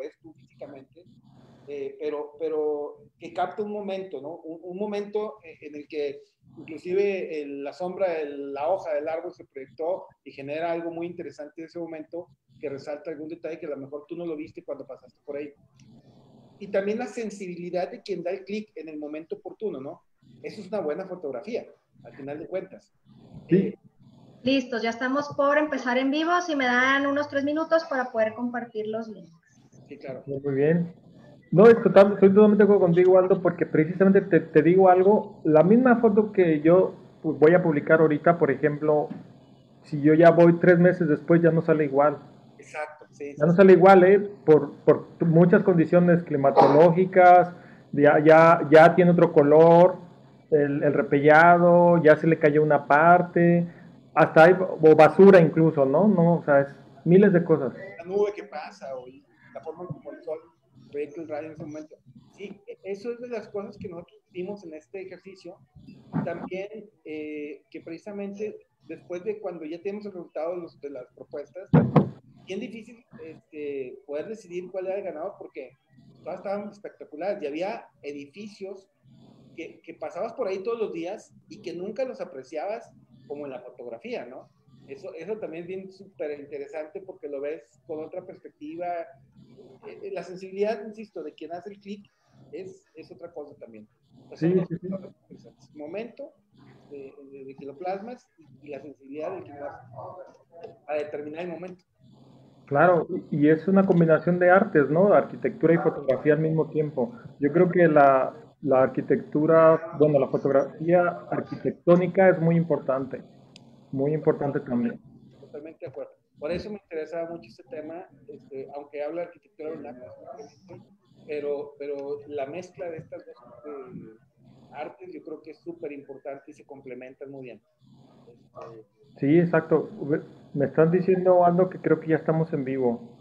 ves tú físicamente, pero que capta un momento, ¿no? Un momento en el que inclusive la sombra de la hoja del árbol se proyectó y genera algo muy interesante en ese momento que resalta algún detalle que a lo mejor tú no lo viste cuando pasaste por ahí. Y también la sensibilidad de quien da el clic en el momento oportuno, ¿no? Eso es una buena fotografía, al final de cuentas. Sí. Listos, ya estamos por empezar en vivo. Si me dan unos 3 minutos para poder compartir los links. Sí, claro. Muy bien. No, estoy totalmente de acuerdo contigo, Aldo, porque precisamente te digo algo. La misma foto que yo pues, voy a publicar ahorita, por ejemplo, si yo ya voy 3 meses después, ya no sale igual. Exacto, sí. Ya no sale igual, por muchas condiciones climatológicas, ya tiene otro color, el repellado, ya se le cayó una parte, hasta hay o basura incluso, ¿no? No, o sea, es miles de cosas. La nube que pasa o la forma como el sol proyecta el rayo en ese momento. Sí, eso es de las cosas que nosotros vimos en este ejercicio. También que precisamente después de cuando ya tenemos el resultado de las propuestas, bien difícil poder decidir cuál era el ganador porque todas estaban espectaculares y había edificios que pasabas por ahí todos los días y que nunca los apreciabas como en la fotografía, ¿no? Eso también es bien súper interesante porque lo ves con otra perspectiva. La sensibilidad, insisto, de quien hace el clic es otra cosa también. Son dos cosas interesantes. Momento de que lo plasmas y la sensibilidad de quien lo hace para determinar el momento. Claro, y es una combinación de artes, ¿no? Arquitectura y fotografía al mismo tiempo. Yo creo que la arquitectura, bueno, la fotografía arquitectónica es muy importante también. Totalmente de acuerdo. Por eso me interesaba mucho este tema, aunque habla de arquitectura vernácula, pero la mezcla de estas dos artes yo creo que es súper importante y se complementan muy bien. Sí, exacto. Me están diciendo, Aldo, que creo que ya estamos en vivo.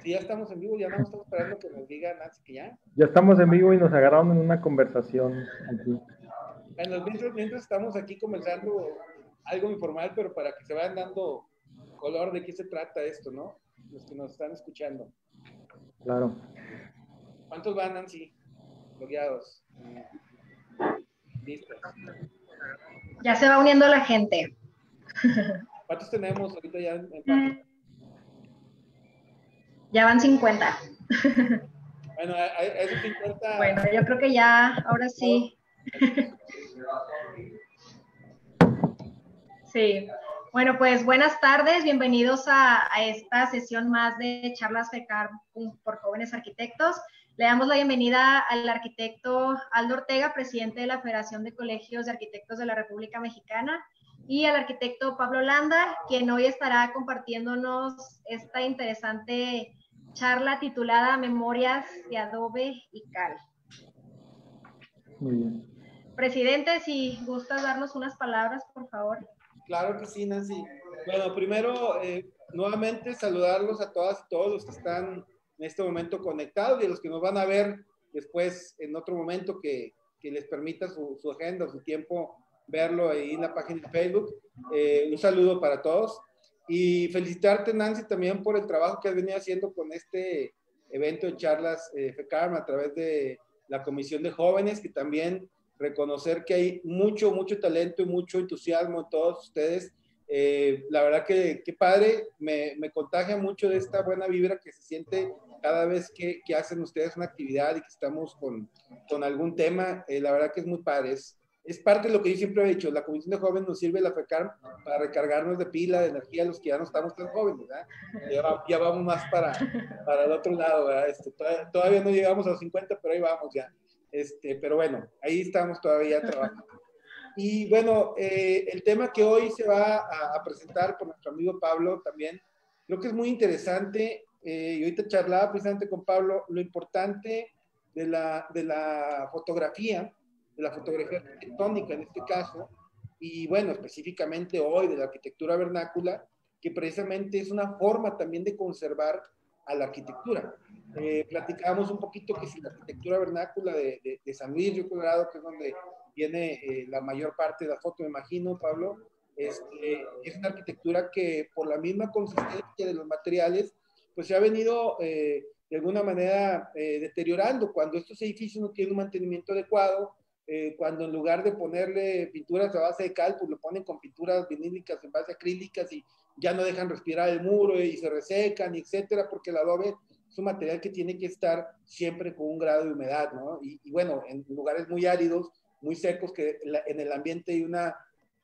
Sí, ya estamos en vivo, ya no estamos esperando que nos diga Nancy que ya. Ya estamos en vivo y nos agarraron en una conversación aquí. Bueno, mientras estamos aquí conversando algo informal, pero para que se vayan dando color de qué se trata esto, ¿no? Los que nos están escuchando. Claro. ¿Cuántos van, Nancy? Logueados. Listos. Ya se va uniendo la gente. ¿Cuántos tenemos ahorita ya en página? Ya van 50. Bueno, a esos 50... Bueno, yo creo que ya, ahora sí. Sí. Bueno, pues buenas tardes, bienvenidos a esta sesión más de charlas FECAR por jóvenes arquitectos. Le damos la bienvenida al arquitecto Aldo Ortega, presidente de la Federación de Colegios de Arquitectos de la República Mexicana, y al arquitecto Pablo Landa, quien hoy estará compartiéndonos esta interesante charla titulada Memorias de Adobe y Cal. Muy bien. Presidente, si gustas darnos unas palabras, por favor. Claro que sí, Nancy. Bueno, primero, nuevamente saludarlos a todas y todos los que están en este momento conectados y a los que nos van a ver después en otro momento que les permita su agenda, su tiempo, verlo ahí en la página de Facebook. Un saludo para todos y felicitarte, Nancy, también por el trabajo que has venido haciendo con este evento de charlas FECARM a través de la Comisión de Jóvenes, que también reconocer que hay mucho talento y mucho entusiasmo en todos ustedes. La verdad que padre, me contagia mucho de esta buena vibra que se siente cada vez que hacen ustedes una actividad y que estamos con algún tema. La verdad que es muy padre. Es parte de lo que yo siempre he dicho, la Comisión de Jóvenes nos sirve la FECARM para recargarnos de pila, de energía, los que ya no estamos tan jóvenes, ¿verdad? Ya vamos más para el otro lado, ¿verdad? Todavía no llegamos a los 50, pero ahí vamos ya. Pero bueno, ahí estamos todavía trabajando. Y bueno, el tema que hoy se va a presentar por nuestro amigo Pablo también, creo que es muy interesante. Y ahorita charlaba precisamente con Pablo lo importante de la fotografía, de la fotografía arquitectónica en este caso, y bueno, específicamente hoy de la arquitectura vernácula, que precisamente es una forma también de conservar a la arquitectura. Platicábamos un poquito que si la arquitectura vernácula de San Luis Río Colorado, que es donde viene la mayor parte de la foto, me imagino, Pablo, es una arquitectura que por la misma consistencia de los materiales, pues se ha venido de alguna manera deteriorando, cuando estos edificios no tienen un mantenimiento adecuado, cuando en lugar de ponerle pinturas a base de cal, pues lo ponen con pinturas vinílicas en base acrílicas y ya no dejan respirar el muro y se resecan, etcétera, porque el adobe es un material que tiene que estar siempre con un grado de humedad, ¿no? Y bueno, en lugares muy áridos, muy secos, que en el ambiente hay una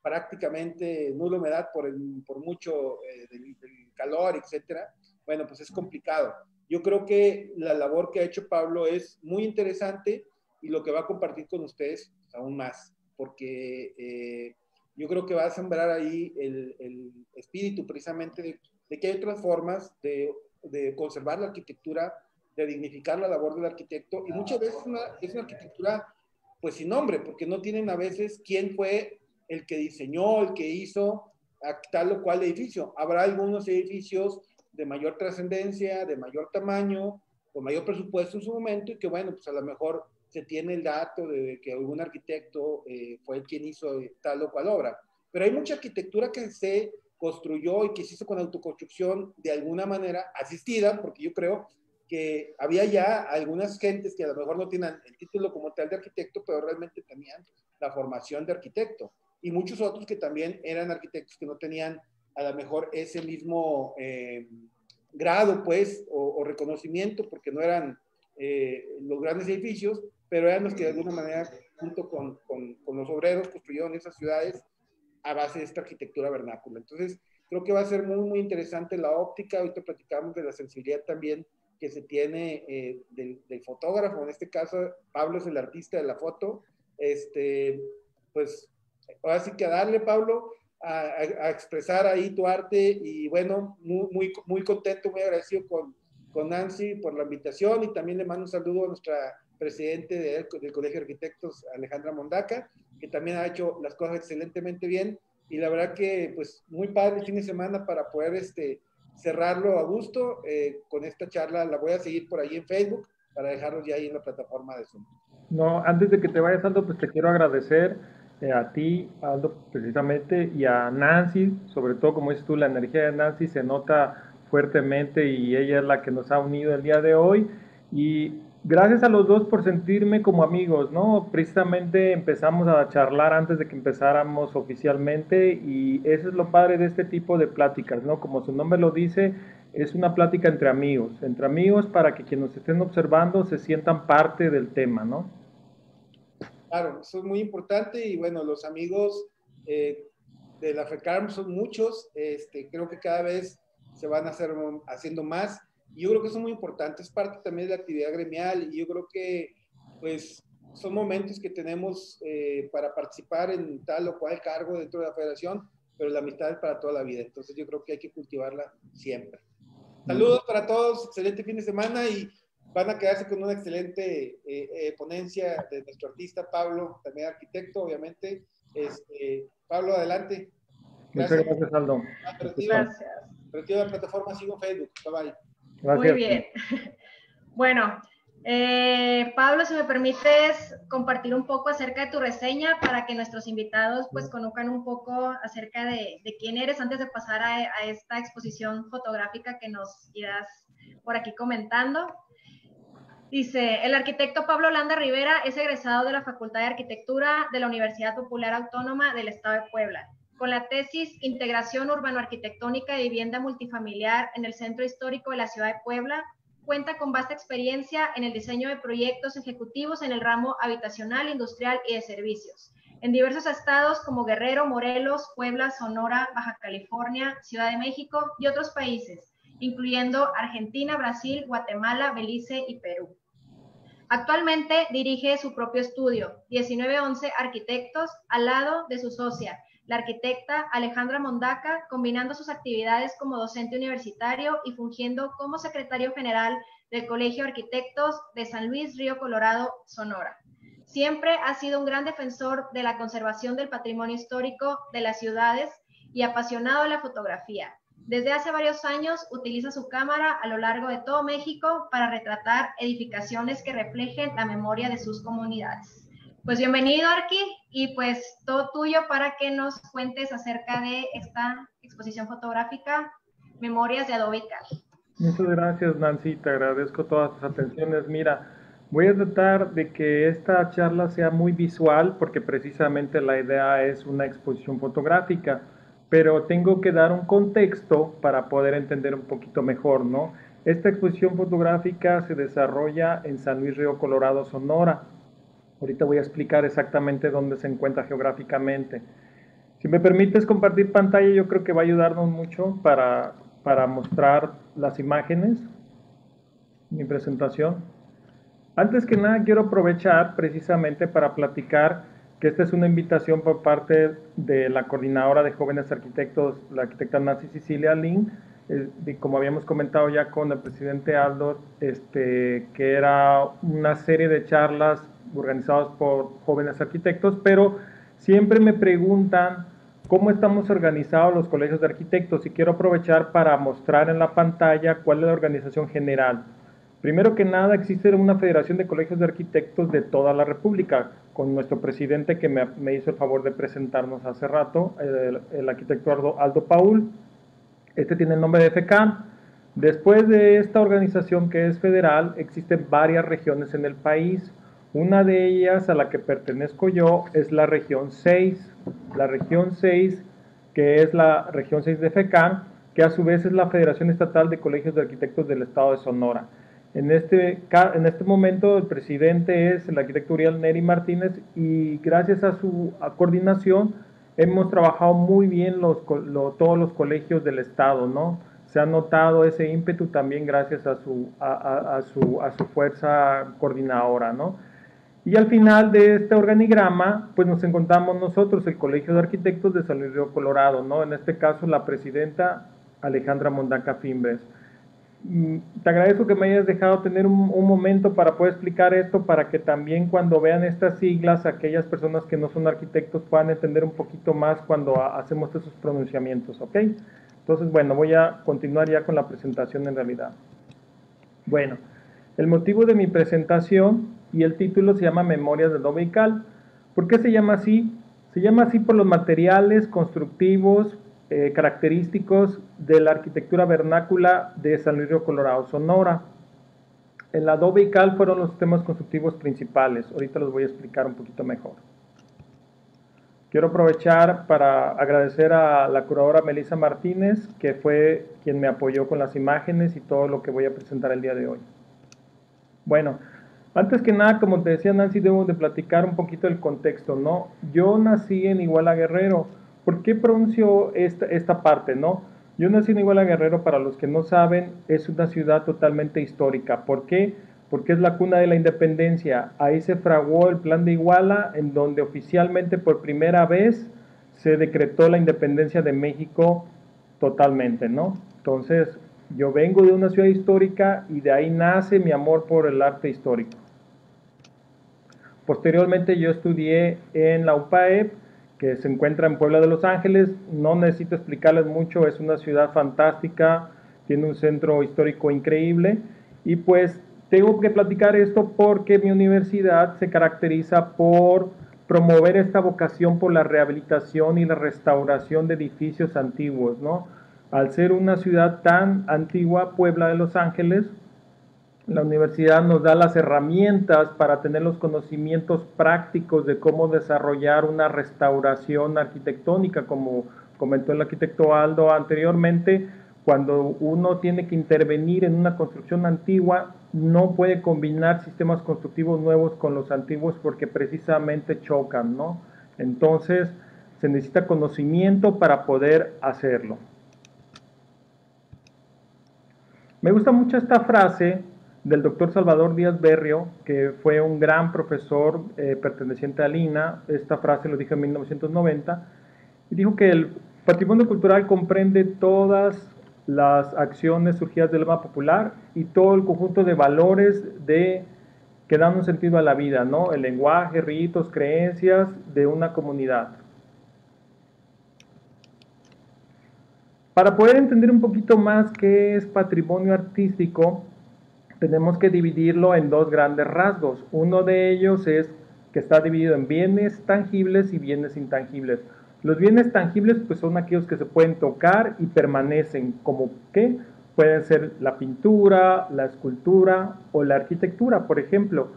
prácticamente nula humedad por mucho del calor, etcétera, bueno, pues es complicado. Yo creo que la labor que ha hecho Pablo es muy interesante y lo que va a compartir con ustedes pues, aún más, porque yo creo que va a sembrar ahí el espíritu precisamente de que hay otras formas de conservar la arquitectura, de dignificar la labor del arquitecto, y muchas veces es una arquitectura pues sin nombre, porque no tienen a veces quién fue el que diseñó, el que hizo tal o cual edificio. Habrá algunos edificios de mayor trascendencia, de mayor tamaño, con mayor presupuesto en su momento, y que bueno, pues a lo mejor se tiene el dato de que algún arquitecto fue el quien hizo tal o cual obra. Pero hay mucha arquitectura que se construyó y que se hizo con autoconstrucción de alguna manera asistida, porque yo creo que había ya algunas gentes que a lo mejor no tienen el título como tal de arquitecto, pero realmente tenían la formación de arquitecto. Y muchos otros que también eran arquitectos que no tenían a lo mejor ese mismo grado, pues, o reconocimiento, porque no eran los grandes edificios, pero eran los que de alguna manera, junto con los obreros, construyeron esas ciudades a base de esta arquitectura vernácula. Entonces, creo que va a ser muy, muy interesante la óptica. Ahorita platicamos de la sensibilidad también que se tiene del fotógrafo. En este caso, Pablo es el artista de la foto. Pues, ahora sí que a darle, Pablo, a expresar ahí tu arte. Y bueno, muy, muy, muy contento, muy agradecido con Nancy por la invitación, y también le mando un saludo a nuestra presidente del Colegio de Arquitectos, Alejandra Mondaca, que también ha hecho las cosas excelentemente bien, y la verdad que pues muy padre el fin de semana para poder cerrarlo a gusto. Con esta charla la voy a seguir por ahí en Facebook para dejarlos ya ahí en la plataforma de Zoom. No, antes de que te vayas, Aldo, pues te quiero agradecer a ti, Aldo, precisamente, y a Nancy, sobre todo, como dices tú, la energía de Nancy se nota fuertemente y ella es la que nos ha unido el día de hoy. Y gracias a los dos por sentirme como amigos, ¿no? Precisamente empezamos a charlar antes de que empezáramos oficialmente, y eso es lo padre de este tipo de pláticas, ¿no? Como su nombre lo dice, es una plática entre amigos para que quienes nos estén observando se sientan parte del tema, ¿no? Claro, eso es muy importante. Y bueno, los amigos de la FECARM son muchos. Creo que cada vez se van haciendo más, y yo creo que eso es muy importante, es parte también de la actividad gremial, y yo creo que pues son momentos que tenemos para participar en tal o cual cargo dentro de la federación, pero la amistad es para toda la vida, entonces yo creo que hay que cultivarla siempre. Saludos para todos, excelente fin de semana, y van a quedarse con una excelente ponencia de nuestro artista Pablo, también arquitecto, obviamente. Pablo, adelante. Gracias. Muchas gracias, Aldo. Gracias. Retiro de la plataforma, sigo en Facebook. Bye bye. Gracias. Muy bien. Bueno, Pablo, si me permites compartir un poco acerca de tu reseña para que nuestros invitados pues conozcan un poco acerca de quién eres antes de pasar a esta exposición fotográfica que nos irás por aquí comentando. Dice, el arquitecto Pablo Landa Rivera es egresado de la Facultad de Arquitectura de la Universidad Popular Autónoma del Estado de Puebla, con la tesis Integración Urbano-Arquitectónica de Vivienda Multifamiliar en el Centro Histórico de la Ciudad de Puebla. Cuenta con vasta experiencia en el diseño de proyectos ejecutivos en el ramo habitacional, industrial y de servicios, en diversos estados como Guerrero, Morelos, Puebla, Sonora, Baja California, Ciudad de México y otros países, incluyendo Argentina, Brasil, Guatemala, Belice y Perú. Actualmente dirige su propio estudio, 1911 Arquitectos, al lado de su socia, la arquitecta Alejandra Mondaca, combinando sus actividades como docente universitario y fungiendo como secretario general del Colegio de Arquitectos de San Luis Río Colorado, Sonora. Siempre ha sido un gran defensor de la conservación del patrimonio histórico de las ciudades y apasionado de la fotografía. Desde hace varios años utiliza su cámara a lo largo de todo México para retratar edificaciones que reflejen la memoria de sus comunidades. Pues bienvenido, Arqui, y pues todo tuyo para que nos cuentes acerca de esta exposición fotográfica, Memorias de Adobe y Cal. Muchas gracias, Nancy, te agradezco todas tus atenciones. Mira, voy a tratar de que esta charla sea muy visual porque precisamente la idea es una exposición fotográfica, pero tengo que dar un contexto para poder entender un poquito mejor, ¿no? Esta exposición fotográfica se desarrolla en San Luis Río Colorado, Sonora. Ahorita voy a explicar exactamente dónde se encuentra geográficamente. Si me permites compartir pantalla, yo creo que va a ayudarnos mucho para mostrar las imágenes, mi presentación. Antes que nada, quiero aprovechar precisamente para platicar que esta es una invitación por parte de la coordinadora de jóvenes arquitectos, la arquitecta Nancy Cecilia Lin, como habíamos comentado ya con el presidente Aldo, que era una serie de charlas organizadas por jóvenes arquitectos, pero siempre me preguntan cómo estamos organizados los colegios de arquitectos y quiero aprovechar para mostrar en la pantalla cuál es la organización general. Primero que nada, existe una federación de colegios de arquitectos de toda la República, con nuestro presidente que me hizo el favor de presentarnos hace rato, el arquitecto Aldo Paul. Este tiene el nombre de FECAM. Después de esta organización que es federal, existen varias regiones en el país. Una de ellas, a la que pertenezco yo, es la región 6. La región 6, que es la región 6 de FECAM, que a su vez es la Federación Estatal de Colegios de Arquitectos del Estado de Sonora. En este momento el presidente es el arquitecto Uriel Neri Martínez y gracias a su coordinación hemos trabajado muy bien todos los colegios del estado, ¿no? Se ha notado ese ímpetu también gracias a su fuerza coordinadora, ¿no? Y al final de este organigrama, pues nos encontramos nosotros, el Colegio de Arquitectos de San Luis Río Colorado, ¿no? En este caso, la presidenta Alejandra Mondaca Fimbres. Te agradezco que me hayas dejado tener un momento para poder explicar esto, para que también cuando vean estas siglas, aquellas personas que no son arquitectos puedan entender un poquito más cuando hacemos esos pronunciamientos, ¿ok? Entonces, bueno, voy a continuar ya con la presentación en realidad. Bueno, el motivo de mi presentación y el título se llama Memorias de Adobe y Cal. ¿Por qué se llama así? Se llama así por los materiales constructivos característicos de la arquitectura vernácula de San Luis Río Colorado, Sonora. El Adobe y Cal fueron los sistemas constructivos principales. Ahorita los voy a explicar un poquito mejor. Quiero aprovechar para agradecer a la curadora Melissa Martínez, que fue quien me apoyó con las imágenes y todo lo que voy a presentar el día de hoy. Bueno, antes que nada, como te decía Nancy, debo de platicar un poquito del contexto, ¿no? Yo nací en Iguala Guerrero. ¿Por qué pronuncio esta parte, no? Yo nací en Iguala Guerrero, para los que no saben, es una ciudad totalmente histórica. ¿Por qué? Porque es la cuna de la independencia. Ahí se fraguó el Plan de Iguala, en donde oficialmente por primera vez se decretó la independencia de México totalmente, ¿no? Entonces, yo vengo de una ciudad histórica y de ahí nace mi amor por el arte histórico. Posteriormente yo estudié en la UPAEP, que se encuentra en Puebla de Los Ángeles. No necesito explicarles mucho, es una ciudad fantástica, tiene un centro histórico increíble y pues tengo que platicar esto porque mi universidad se caracteriza por promover esta vocación por la rehabilitación y la restauración de edificios antiguos, ¿no? Al ser una ciudad tan antigua, Puebla de Los Ángeles, la universidad nos da las herramientas para tener los conocimientos prácticos de cómo desarrollar una restauración arquitectónica, como comentó el arquitecto Aldo anteriormente. Cuando uno tiene que intervenir en una construcción antigua, no puede combinar sistemas constructivos nuevos con los antiguos porque precisamente chocan, ¿no? Entonces, se necesita conocimiento para poder hacerlo. Me gusta mucho esta frase del doctor Salvador Díaz Berrio, que fue un gran profesor perteneciente a Lina. Esta frase lo dijo en 1990, y dijo que el patrimonio cultural comprende todas las acciones surgidas del alma popular y todo el conjunto de valores que dan un sentido a la vida, ¿no? El lenguaje, ritos, creencias de una comunidad. Para poder entender un poquito más qué es patrimonio artístico, tenemos que dividirlo en dos grandes rasgos. Uno de ellos es que está dividido en bienes tangibles y bienes intangibles. Los bienes tangibles pues son aquellos que se pueden tocar y permanecen. ¿Como qué? Puede ser la pintura, la escultura o la arquitectura, por ejemplo,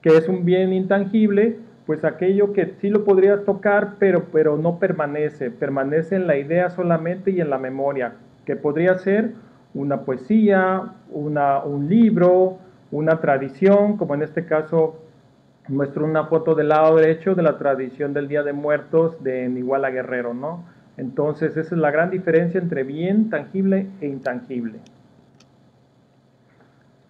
que es un bien intangible, pues aquello que sí lo podrías tocar, pero no permanece en la idea solamente y en la memoria, que podría ser una poesía, un libro, una tradición, como en este caso muestro una foto del lado derecho de la tradición del Día de Muertos de Iguala Guerrero, ¿no? Entonces esa es la gran diferencia entre bien tangible e intangible.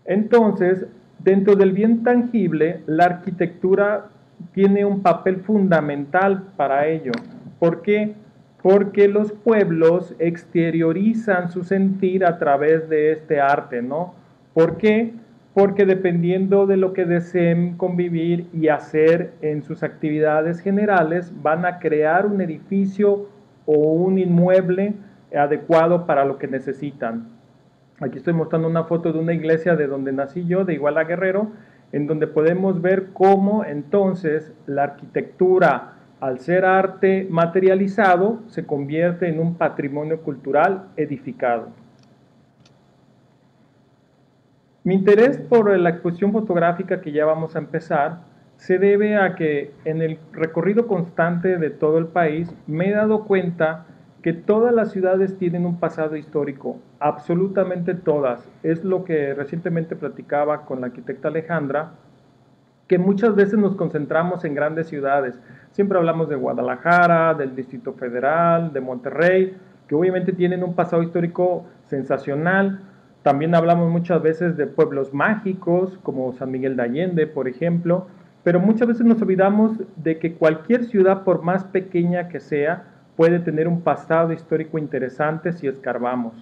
Entonces, dentro del bien tangible, la arquitectura tiene un papel fundamental para ello. ¿Por qué? Porque los pueblos exteriorizan su sentir a través de este arte, ¿no? ¿Por qué? Porque dependiendo de lo que deseen convivir y hacer en sus actividades generales, van a crear un edificio o un inmueble adecuado para lo que necesitan. Aquí estoy mostrando una foto de una iglesia de donde nací yo, de Iguala Guerrero, en donde podemos ver cómo entonces la arquitectura, al ser arte materializado, se convierte en un patrimonio cultural edificado. Mi interés por la exposición fotográfica que ya vamos a empezar se debe a que en el recorrido constante de todo el país me he dado cuenta que todas las ciudades tienen un pasado histórico, absolutamente todas. Es lo que recientemente platicaba con la arquitecta Alejandra, que muchas veces nos concentramos en grandes ciudades. Siempre hablamos de Guadalajara, del Distrito Federal, de Monterrey, que obviamente tienen un pasado histórico sensacional. También hablamos muchas veces de pueblos mágicos, como San Miguel de Allende, por ejemplo, pero muchas veces nos olvidamos de que cualquier ciudad, por más pequeña que sea, puede tener un pasado histórico interesante si escarbamos.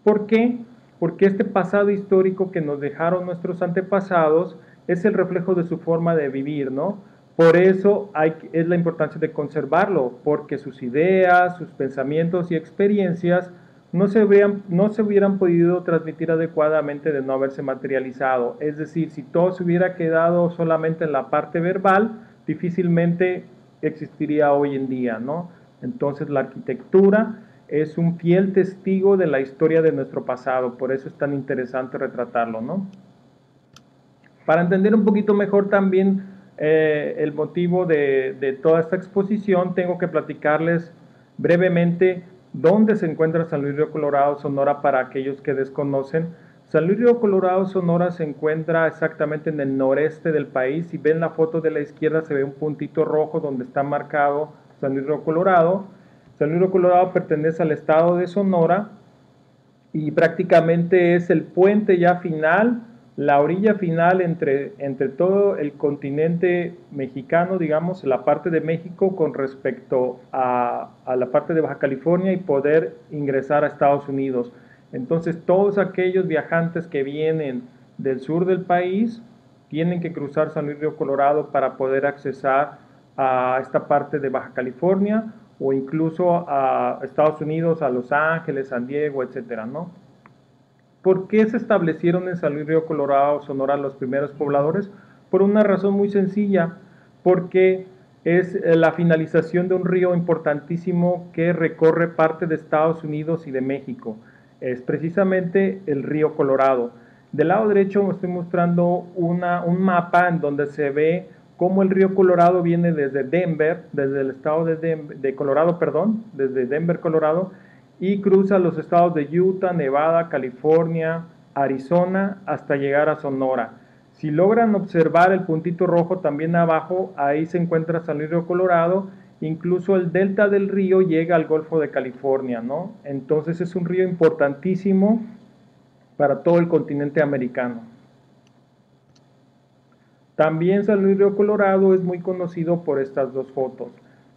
¿Por qué? Porque este pasado histórico que nos dejaron nuestros antepasados es el reflejo de su forma de vivir, ¿no? Por eso es la importancia de conservarlo, porque sus ideas, sus pensamientos y experiencias no se hubieran podido transmitir adecuadamente de no haberse materializado. Es decir, si todo se hubiera quedado solamente en la parte verbal, difícilmente existiría hoy en día, ¿no? Entonces la arquitectura es un fiel testigo de la historia de nuestro pasado, por eso es tan interesante retratarlo, ¿no? Para entender un poquito mejor también el motivo de toda esta exposición, tengo que platicarles brevemente dónde se encuentra San Luis Río Colorado, Sonora, para aquellos que desconocen. San Luis Río Colorado, Sonora se encuentra exactamente en el noreste del país. Si ven la foto de la izquierda se ve un puntito rojo donde está marcado San Luis Río Colorado. San Luis Río Colorado pertenece al estado de Sonora y prácticamente es el puente ya final, la orilla final entre todo el continente mexicano, digamos, la parte de México con respecto a la parte de Baja California y poder ingresar a Estados Unidos. Entonces todos aquellos viajantes que vienen del sur del país tienen que cruzar San Luis Río Colorado para poder accesar a esta parte de Baja California o incluso a Estados Unidos, a Los Ángeles, San Diego, etcétera, ¿no? ¿Por qué se establecieron en San Luis Río Colorado, Sonora, los primeros pobladores? Por una razón muy sencilla, porque es la finalización de un río importantísimo que recorre parte de Estados Unidos y de México. Es precisamente el río Colorado. Del lado derecho estoy mostrando un mapa en donde se ve cómo el río Colorado viene desde Denver, desde el estado de Colorado, perdón, desde Denver, Colorado, y cruza los estados de Utah, Nevada, California, Arizona, hasta llegar a Sonora. Si logran observar el puntito rojo también abajo, ahí se encuentra San Luis Río Colorado, incluso el delta del río llega al Golfo de California, ¿no? Entonces es un río importantísimo para todo el continente americano. También San Luis Río Colorado es muy conocido por estas dos fotos.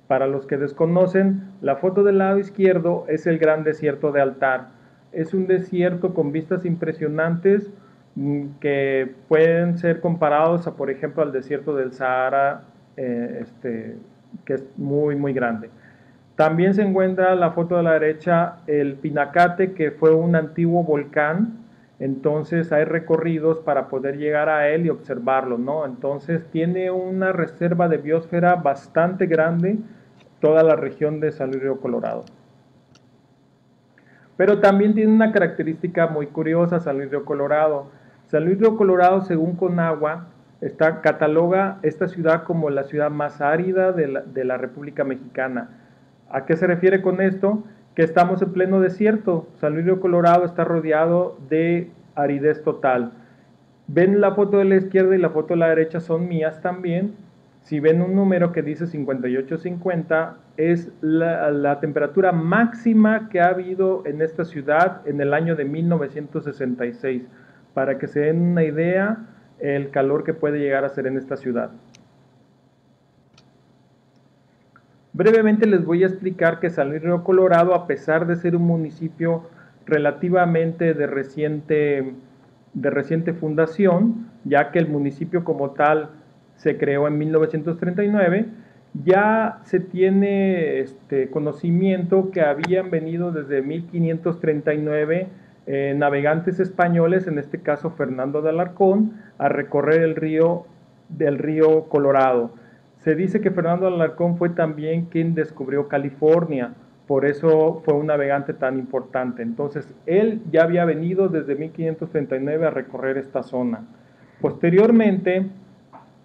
Para los que desconocen, la foto del lado izquierdo es el Gran Desierto de Altar. Es un desierto con vistas impresionantes que pueden ser comparados a, por ejemplo, al desierto del Sahara, que es muy, muy grande. También se encuentra la foto de la derecha el Pinacate, que fue un antiguo volcán. Entonces hay recorridos para poder llegar a él y observarlo, ¿no? Entonces tiene una reserva de biosfera bastante grande toda la región de San Luis Río Colorado. Pero también tiene una característica muy curiosa San Luis Río Colorado. San Luis Río Colorado, según Conagua, cataloga esta ciudad como la ciudad más árida de la República Mexicana. ¿A qué se refiere con esto? Que estamos en pleno desierto. San Luis Río Colorado está rodeado de aridez total. Ven la foto de la izquierda y la foto de la derecha son mías también. Si ven un número que dice 5850, es la temperatura máxima que ha habido en esta ciudad en el año de 1966, para que se den una idea el calor que puede llegar a ser en esta ciudad. Brevemente les voy a explicar que San Luis Río Colorado, a pesar de ser un municipio relativamente de reciente fundación, ya que el municipio como tal se creó en 1939, ya se tiene conocimiento que habían venido desde 1539 navegantes españoles, en este caso Fernando de Alarcón, a recorrer el río Colorado. Se dice que Fernando de Alarcón fue también quien descubrió California, por eso fue un navegante tan importante. Entonces, él ya había venido desde 1539 a recorrer esta zona. Posteriormente,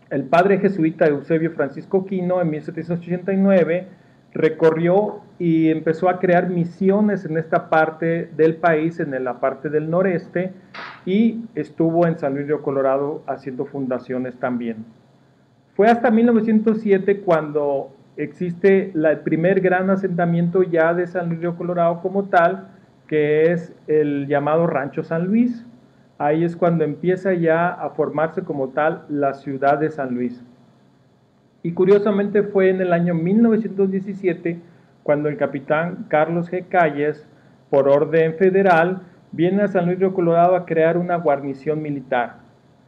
el padre jesuita Eusebio Francisco Quino, en 1789, recorrió y empezó a crear misiones en esta parte del país, en la parte del noreste, y estuvo en San Luis Río Colorado haciendo fundaciones también. Fue hasta 1907 cuando existe el primer gran asentamiento ya de San Luis Río Colorado como tal, que es el llamado Rancho San Luis. Ahí es cuando empieza ya a formarse como tal la ciudad de San Luis. Y curiosamente fue en el año 1917 cuando el capitán Carlos G. Calles, por orden federal, viene a San Luis Río Colorado a crear una guarnición militar.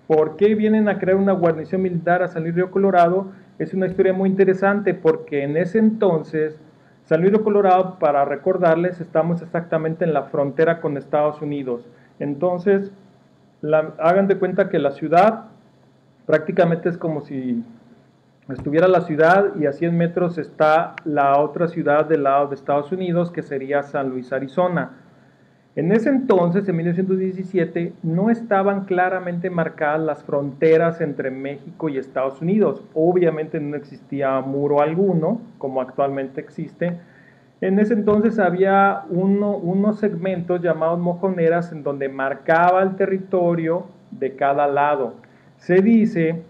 ¿Por qué vienen a crear una guarnición militar a San Luis Río Colorado? Es una historia muy interesante porque en ese entonces, San Luis Río Colorado, para recordarles, estamos exactamente en la frontera con Estados Unidos. Entonces, hagan de cuenta que la ciudad prácticamente es como si estuviera la ciudad y a 100 metros está la otra ciudad del lado de Estados Unidos, que sería San Luis, Arizona. En ese entonces, en 1917, no estaban claramente marcadas las fronteras entre México y Estados Unidos. Obviamente no existía muro alguno, como actualmente existe. En ese entonces había unos segmentos llamados mojoneras en donde marcaba el territorio de cada lado. Se dice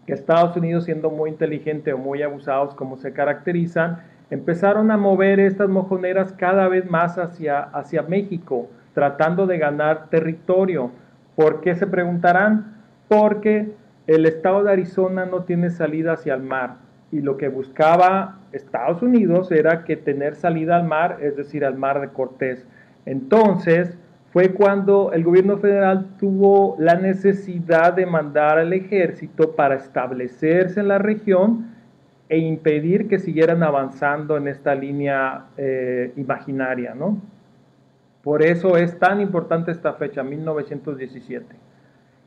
que Estados Unidos, siendo muy inteligente o muy abusados como se caracterizan, empezaron a mover estas mojoneras cada vez más hacia México, tratando de ganar territorio. ¿Por qué se preguntarán? Porque el estado de Arizona no tiene salida hacia el mar, y lo que buscaba Estados Unidos era que tener salida al mar, es decir, al mar de Cortés. Entonces fue cuando el gobierno federal tuvo la necesidad de mandar al ejército para establecerse en la región e impedir que siguieran avanzando en esta línea imaginaria, ¿no? Por eso es tan importante esta fecha, 1917.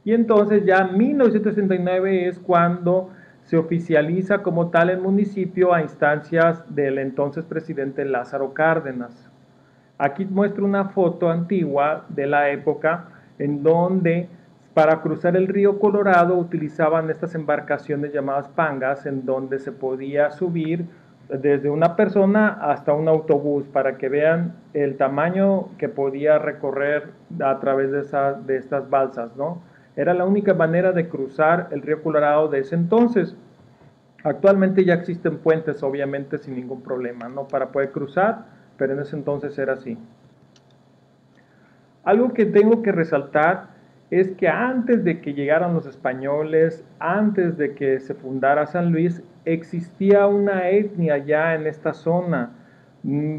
Y entonces ya 1969 es cuando se oficializa como tal el municipio a instancias del entonces presidente Lázaro Cárdenas. Aquí muestro una foto antigua de la época en donde para cruzar el río Colorado utilizaban estas embarcaciones llamadas pangas, en donde se podía subir desde una persona hasta un autobús, para que vean el tamaño que podía recorrer a través de estas balsas, ¿no? Era la única manera de cruzar el río Colorado de ese entonces. Actualmente ya existen puentes, obviamente, sin ningún problema, ¿no?, para poder cruzar, pero en ese entonces era así. Algo que tengo que resaltar es que antes de que llegaran los españoles, antes de que se fundara San Luis, existía una etnia ya en esta zona.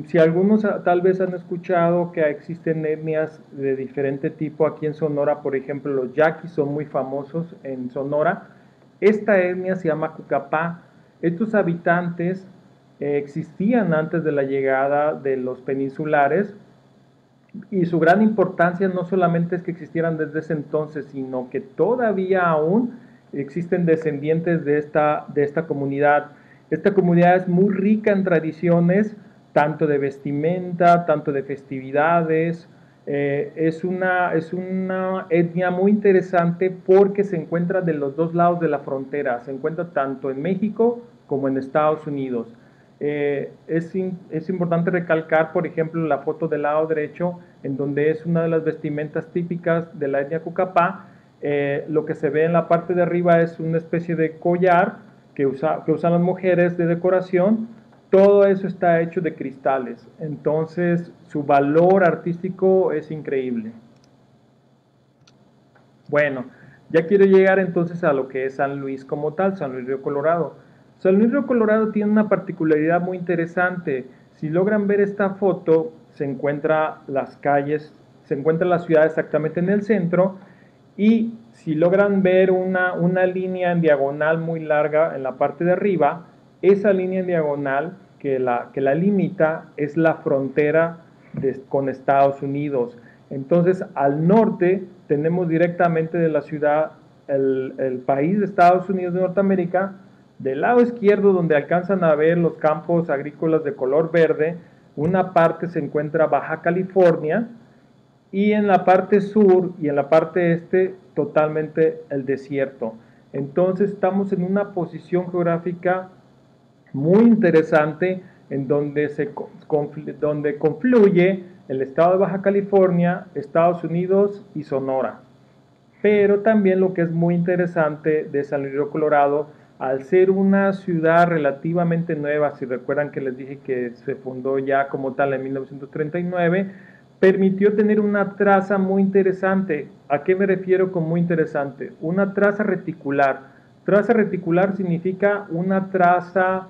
Si algunos tal vez han escuchado que existen etnias de diferente tipo aquí en Sonora, por ejemplo, los yaquis son muy famosos en Sonora. Esta etnia se llama Cucapá. Estos habitantes existían antes de la llegada de los peninsulares, y su gran importancia no solamente es que existieran desde ese entonces, sino que todavía aún existen descendientes de esta comunidad. Esta comunidad es muy rica en tradiciones, tanto de vestimenta, tanto de festividades. Es una etnia muy interesante porque se encuentra de los dos lados de la frontera, se encuentra tanto en México como en Estados Unidos. Es importante recalcar, por ejemplo, la foto del lado derecho, en donde es una de las vestimentas típicas de la etnia Cucapá. Lo que se ve en la parte de arriba es una especie de collar que usan las mujeres de decoración. Todo eso está hecho de cristales, entonces su valor artístico es increíble. Bueno, ya quiero llegar entonces a lo que es San Luis como tal, San Luis Río Colorado. San Luis Río Colorado tiene una particularidad muy interesante. Si logran ver esta foto, se encuentra las calles, se encuentra la ciudad exactamente en el centro, y si logran ver una línea en diagonal muy larga en la parte de arriba, esa línea en diagonal que la limita es la frontera con Estados Unidos. Entonces, al norte tenemos directamente de la ciudad el país de Estados Unidos de Norteamérica. Del lado izquierdo, donde alcanzan a ver los campos agrícolas de color verde, una parte se encuentra Baja California, y en la parte sur y en la parte este totalmente el desierto. Entonces estamos en una posición geográfica muy interesante en donde donde confluye el estado de Baja California, Estados Unidos y Sonora. Pero también lo que es muy interesante de San Luis Río Colorado, al ser una ciudad relativamente nueva, si recuerdan que les dije que se fundó ya como tal en 1939, permitió tener una traza muy interesante. ¿A qué me refiero con muy interesante? Una traza reticular. Traza reticular significa una traza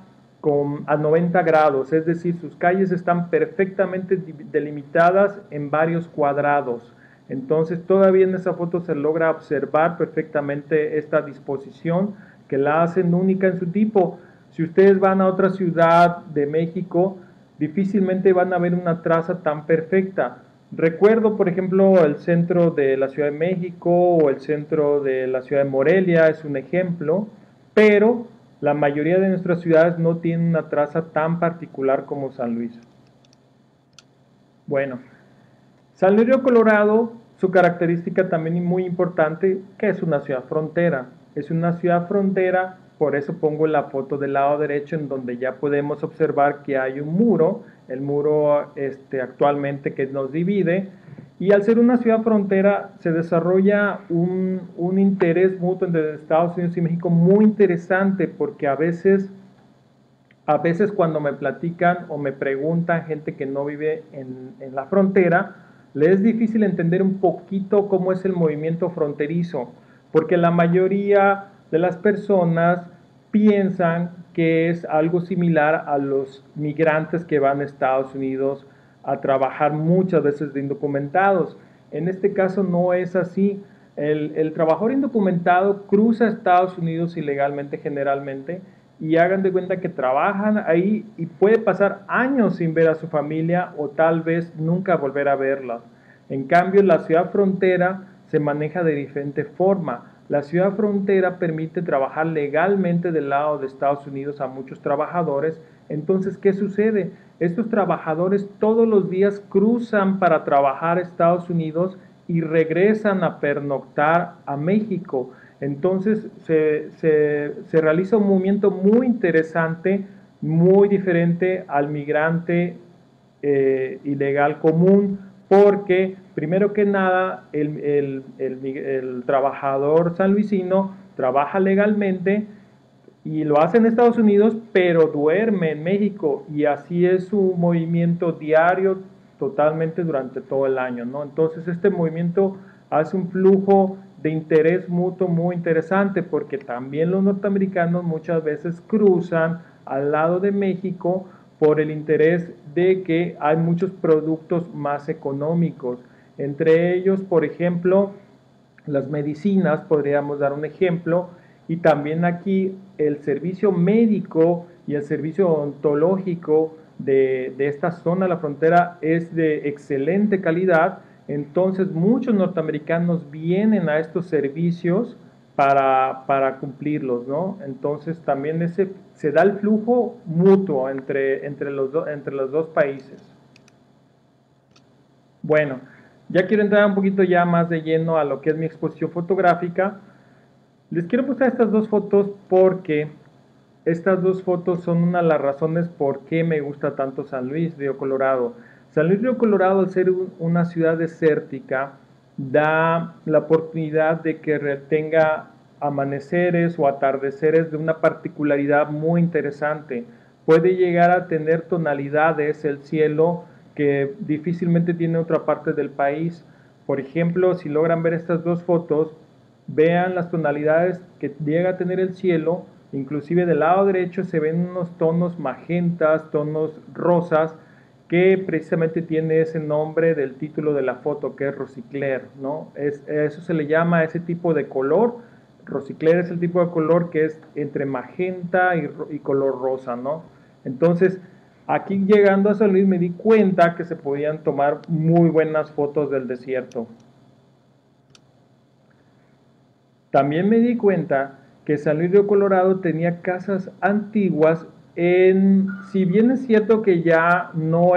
a 90 grados, es decir, sus calles están perfectamente delimitadas en varios cuadrados. Entonces todavía en esa foto se logra observar perfectamente esta disposición que la hacen única en su tipo. Si ustedes van a otra ciudad de México, difícilmente van a ver una traza tan perfecta. Recuerdo, por ejemplo, el centro de la Ciudad de México o el centro de la ciudad de Morelia es un ejemplo, pero la mayoría de nuestras ciudades no tienen una traza tan particular como San Luis. Bueno, San Luis Río Colorado, su característica también muy importante, que es una ciudad frontera. Es una ciudad frontera, por eso pongo la foto del lado derecho en donde ya podemos observar que hay un muro, el muro actualmente que nos divide, y al ser una ciudad frontera se desarrolla un interés mutuo entre Estados Unidos y México muy interesante, porque a veces cuando me platican o me preguntan gente que no vive en la frontera, les es difícil entender un poquito cómo es el movimiento fronterizo, porque la mayoría de las personas piensan que es algo similar a los migrantes que van a Estados Unidos a trabajar muchas veces de indocumentados. En este caso no es así. El trabajador indocumentado cruza a Estados Unidos ilegalmente generalmente, y hagan de cuenta que trabajan ahí y puede pasar años sin ver a su familia o tal vez nunca volver a verla. En cambio, la ciudad frontera se maneja de diferente forma. La ciudad frontera permite trabajar legalmente del lado de Estados Unidos a muchos trabajadores. Entonces, ¿qué sucede? Estos trabajadores todos los días cruzan para trabajar a Estados Unidos y regresan a pernoctar a México. Entonces se realiza un movimiento muy interesante, muy diferente al migrante ilegal común, porque primero que nada el trabajador sanluisino trabaja legalmente y lo hace en Estados Unidos, pero duerme en México, y así es un movimiento diario totalmente durante todo el año, ¿no? Entonces este movimiento hace un flujo de interés mutuo muy interesante, porque también los norteamericanos muchas veces cruzan al lado de México por el interés de que hay muchos productos más económicos. Entre ellos, por ejemplo, las medicinas, podríamos dar un ejemplo, y también aquí el servicio médico y el servicio odontológico de esta zona de la frontera es de excelente calidad. Entonces muchos norteamericanos vienen a estos servicios para cumplirlos, ¿no? Entonces también se da el flujo mutuo entre los dos países. Bueno, ya quiero entrar un poquito ya más de lleno a lo que es mi exposición fotográfica. Les quiero mostrar estas dos fotos porque estas dos fotos son una de las razones por qué me gusta tanto San Luis Río Colorado. San Luis Río Colorado, al ser una ciudad desértica, da la oportunidad de que tenga amaneceres o atardeceres de una particularidad muy interesante. Puede llegar a tener tonalidades el cielo que difícilmente tiene otra parte del país. Por ejemplo, si logran ver estas dos fotos, vean las tonalidades que llega a tener el cielo. Inclusive del lado derecho se ven unos tonos magentas, tonos rosas, que precisamente tiene ese nombre del título de la foto, que es Rosicler, ¿no? Eso se le llama ese tipo de color. Rosicler es el tipo de color que es entre magenta y color rosa, ¿no? Entonces, aquí llegando a San Luis me di cuenta que se podían tomar muy buenas fotos del desierto. También me di cuenta que San Luis Río Colorado tenía casas antiguas, si bien es cierto que ya no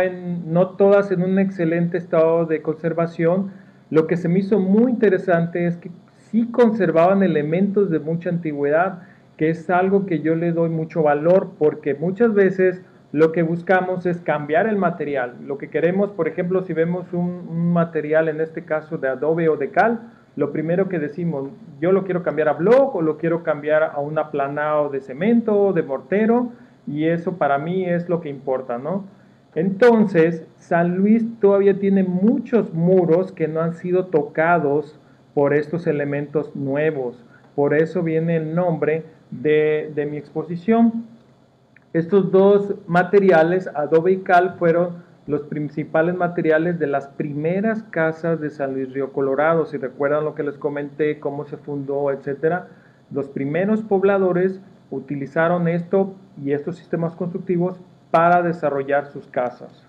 todas en un excelente estado de conservación, lo que se me hizo muy interesante es que sí conservaban elementos de mucha antigüedad, que es algo que yo le doy mucho valor, porque muchas veces lo que buscamos es cambiar el material. Lo que queremos, por ejemplo, si vemos un material, en este caso de adobe o de cal, lo primero que decimos, yo lo quiero cambiar a block o lo quiero cambiar a un aplanado de cemento, de mortero, y eso para mí es lo que importa, ¿no? Entonces, San Luis todavía tiene muchos muros que no han sido tocados por estos elementos nuevos. Por eso viene el nombre de mi exposición. Estos dos materiales, adobe y cal, fueron los principales materiales de las primeras casas de San Luis Río Colorado. Si recuerdan lo que les comenté, cómo se fundó, etcétera, los primeros pobladores utilizaron esto y estos sistemas constructivos para desarrollar sus casas.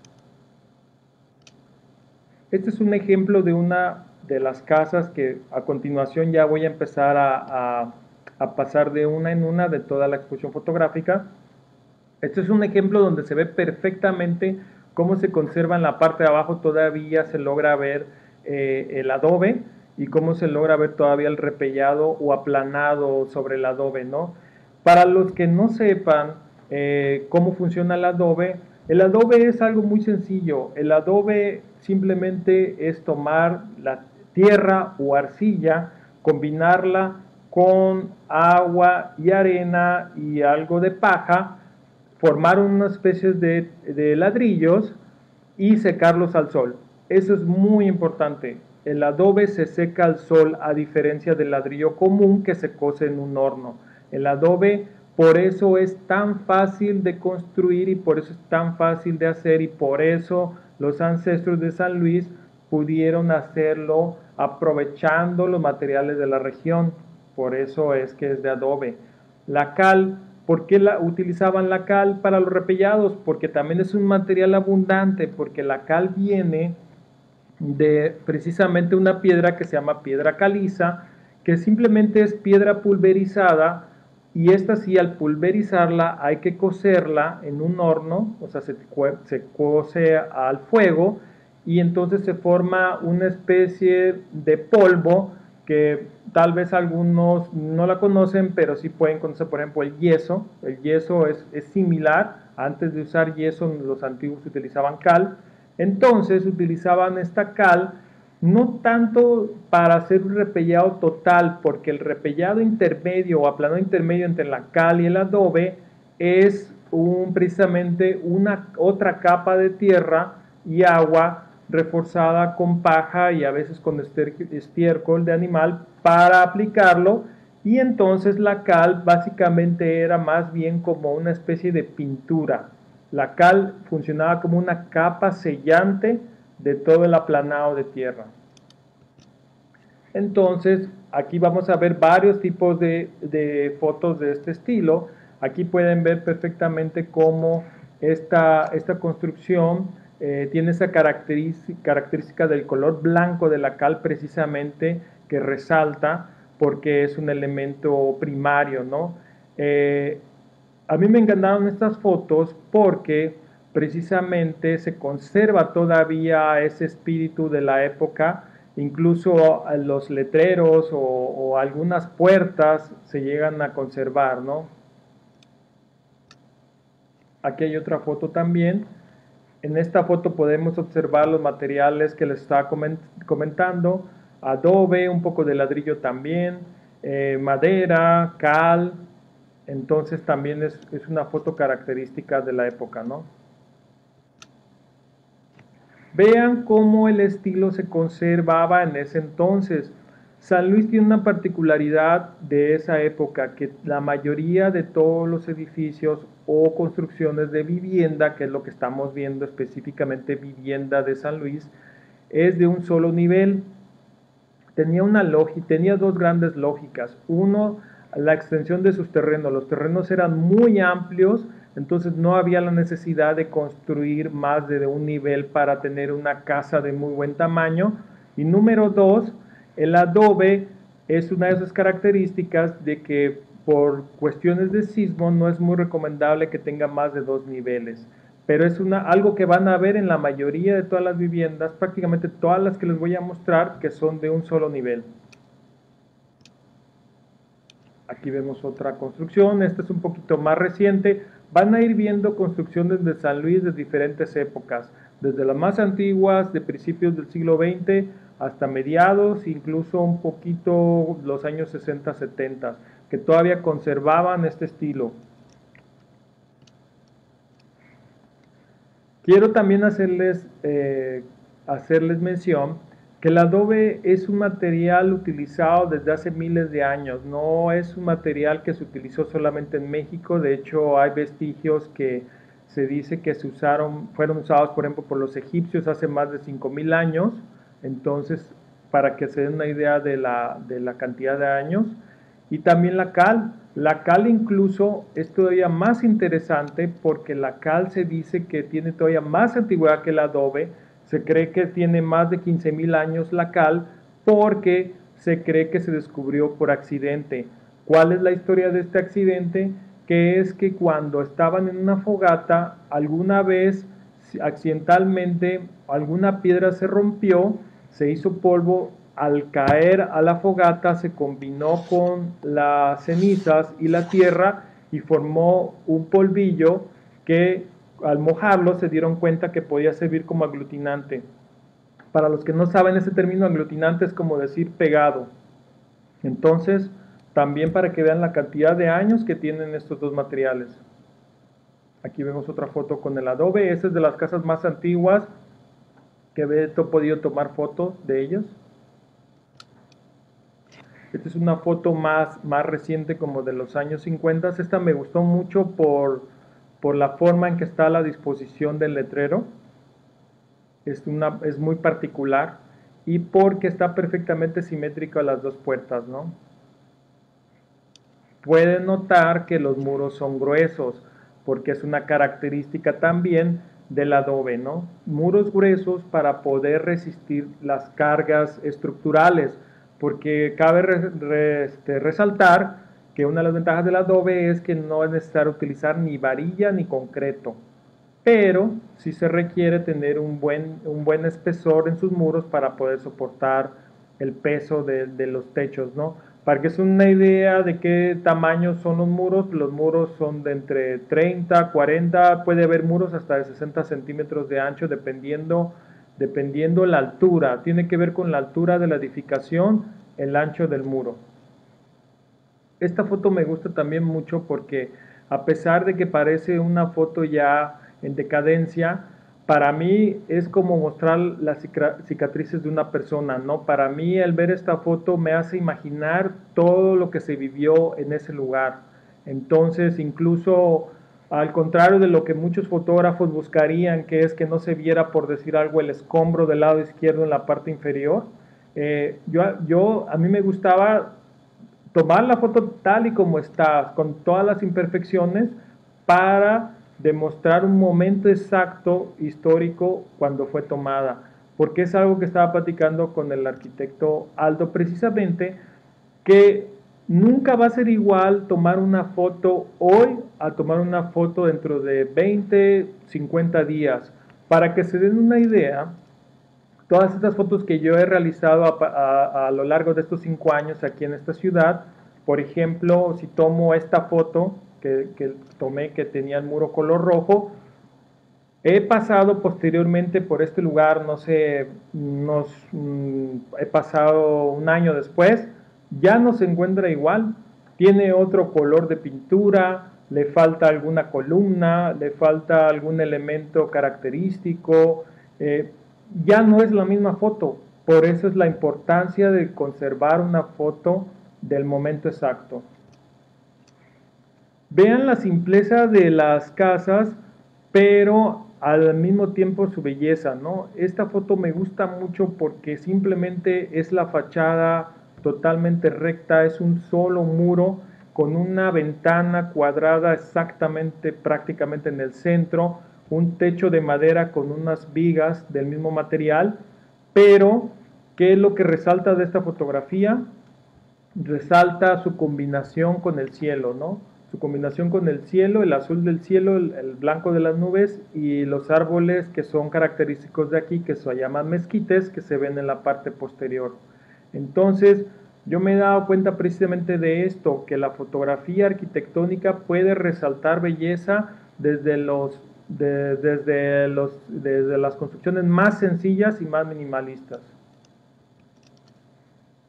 Este es un ejemplo de una de las casas que a continuación ya voy a empezar a pasar de una en una de toda la exposición fotográfica. Este es un ejemplo donde se ve perfectamente cómo se conserva en la parte de abajo, todavía se logra ver el adobe y cómo se logra ver todavía el repellado o aplanado sobre el adobe, ¿no? Para los que no sepan cómo funciona el adobe es algo muy sencillo. El adobe simplemente es tomar la tierra o arcilla, combinarla con agua y arena y algo de paja, formar una especie de ladrillos y secarlos al sol. Eso es muy importante. El adobe se seca al sol a diferencia del ladrillo común que se cose en un horno. El adobe por eso es tan fácil de construir y por eso es tan fácil de hacer y por eso los ancestros de San Luis pudieron hacerlo aprovechando los materiales de la región. Por eso es que es de adobe. La cal, ¿por qué utilizaban la cal para los repellados? Porque también es un material abundante, porque la cal viene de precisamente una piedra que se llama piedra caliza, que simplemente es piedra pulverizada, y esta sí, al pulverizarla hay que cocerla en un horno, o sea, se cose al fuego, y entonces se forma una especie de polvo que tal vez algunos no la conocen, pero sí pueden conocer, por ejemplo, el yeso. El yeso es similar. Antes de usar yeso, los antiguos utilizaban cal. Entonces utilizaban esta cal no tanto para hacer un repellado total, porque el repellado intermedio o aplanado intermedio entre la cal y el adobe es precisamente otra capa de tierra y agua reforzada con paja y a veces con estiércol de animal para aplicarlo, y entonces la cal básicamente era más bien como una especie de pintura. La cal funcionaba como una capa sellante de todo el aplanado de tierra. Entonces, aquí vamos a ver varios tipos de fotos de este estilo. Aquí pueden ver perfectamente cómo esta construcción tiene esa característica del color blanco de la cal precisamente que resalta, porque es un elemento primario, ¿no? A mí me encantaron estas fotos porque precisamente se conserva todavía ese espíritu de la época, incluso los letreros o algunas puertas se llegan a conservar, ¿no? Aquí hay otra foto también. En esta foto podemos observar los materiales que les estaba comentando, adobe, un poco de ladrillo también, madera, cal. Entonces también es una foto característica de la época, ¿no? Vean cómo el estilo se conservaba en ese entonces. San Luis tiene una particularidad de esa época, que la mayoría de todos los edificios o construcciones de vivienda, que es lo que estamos viendo específicamente vivienda de San Luis, es de un solo nivel. Tenía dos grandes lógicas. Uno, la extensión de sus terrenos. Los terrenos eran muy amplios, entonces no había la necesidad de construir más de un nivel para tener una casa de muy buen tamaño. Y número dos, el adobe es una de esas características de que por cuestiones de sismo no es muy recomendable que tenga más de dos niveles. Pero es algo que van a ver en la mayoría de todas las viviendas, prácticamente todas las que les voy a mostrar, que son de un solo nivel. Aquí vemos otra construcción, esta es un poquito más reciente. Van a ir viendo construcciones de San Luis de diferentes épocas, desde las más antiguas, de principios del siglo XX, hasta mediados, incluso un poquito los años 60, 70, que todavía conservaban este estilo. Quiero también hacerles mención que el adobe es un material utilizado desde hace miles de años, no es un material que se utilizó solamente en México. De hecho hay vestigios que se dice que fueron usados por ejemplo por los egipcios hace más de 5000 años, entonces para que se den una idea de la cantidad de años. Y también la cal incluso es todavía más interesante porque la cal se dice que tiene todavía más antigüedad que el adobe. Se cree que tiene más de 15,000 años la cal porque se cree que se descubrió por accidente. ¿Cuál es la historia de este accidente? Que es que cuando estaban en una fogata, alguna vez accidentalmente alguna piedra se rompió, se hizo polvo. Al caer a la fogata se combinó con las cenizas y la tierra y formó un polvillo que al mojarlo se dieron cuenta que podía servir como aglutinante. Para los que no saben, ese término aglutinante es como decir pegado. Entonces, también para que vean la cantidad de años que tienen estos dos materiales. Aquí vemos otra foto con el adobe. Esta es de las casas más antiguas que he podido tomar fotos de ellos. Esta es una foto más reciente, como de los años 50. Esta me gustó mucho por la forma en que está la disposición del letrero. Es muy particular y porque está perfectamente simétrico a las dos puertas, ¿no? Pueden notar que los muros son gruesos porque es una característica también del adobe, ¿no? Muros gruesos para poder resistir las cargas estructurales, porque cabe resaltar que una de las ventajas del adobe es que no es necesario utilizar ni varilla ni concreto, pero sí se requiere tener un buen espesor en sus muros para poder soportar el peso de los techos, ¿no? Para que se una idea de qué tamaño son los muros son de entre 30, 40, puede haber muros hasta de 60 centímetros de ancho dependiendo la altura. Tiene que ver con la altura de la edificación, el ancho del muro. Esta foto me gusta también mucho porque a pesar de que parece una foto ya en decadencia, para mí es como mostrar las cicatrices de una persona, ¿no? Para mí el ver esta foto me hace imaginar todo lo que se vivió en ese lugar. Entonces, incluso al contrario de lo que muchos fotógrafos buscarían, que es que no se viera, por decir algo, el escombro del lado izquierdo en la parte inferior, a mí me gustaba tomar la foto tal y como está, con todas las imperfecciones, para demostrar un momento exacto histórico cuando fue tomada, porque es algo que estaba platicando con el arquitecto Aldo precisamente, que nunca va a ser igual tomar una foto hoy a tomar una foto dentro de 20, 50 días. Para que se den una idea, todas estas fotos que yo he realizado a lo largo de estos 5 años aquí en esta ciudad, por ejemplo, si tomo esta foto que tomé que tenía el muro color rojo, he pasado posteriormente por este lugar, no sé, he pasado un año después, ya no se encuentra igual, tiene otro color de pintura, le falta alguna columna, le falta algún elemento característico, ya no es la misma foto, por eso es la importancia de conservar una foto del momento exacto. Vean la simpleza de las casas, pero al mismo tiempo su belleza, ¿no? Esta foto me gusta mucho porque simplemente es la fachada totalmente recta, es un solo muro con una ventana cuadrada exactamente, prácticamente en el centro, un techo de madera con unas vigas del mismo material, pero ¿qué es lo que resalta de esta fotografía? Resalta su combinación con el cielo, ¿no? Su combinación con el cielo, el azul del cielo, el blanco de las nubes y los árboles que son característicos de aquí, que se llaman mezquites, que se ven en la parte posterior. Entonces, yo me he dado cuenta precisamente de esto, que la fotografía arquitectónica puede resaltar belleza desde las construcciones más sencillas y más minimalistas.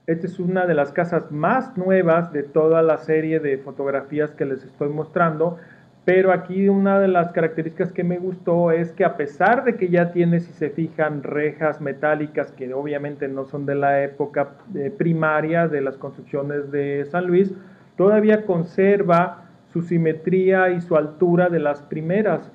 Esta es una de las casas más nuevas de toda la serie de fotografías que les estoy mostrando, pero aquí una de las características que me gustó es que a pesar de que ya tiene, si se fijan, rejas metálicas que obviamente no son de la época primaria de las construcciones de San Luis, todavía conserva su simetría y su altura de las primeras,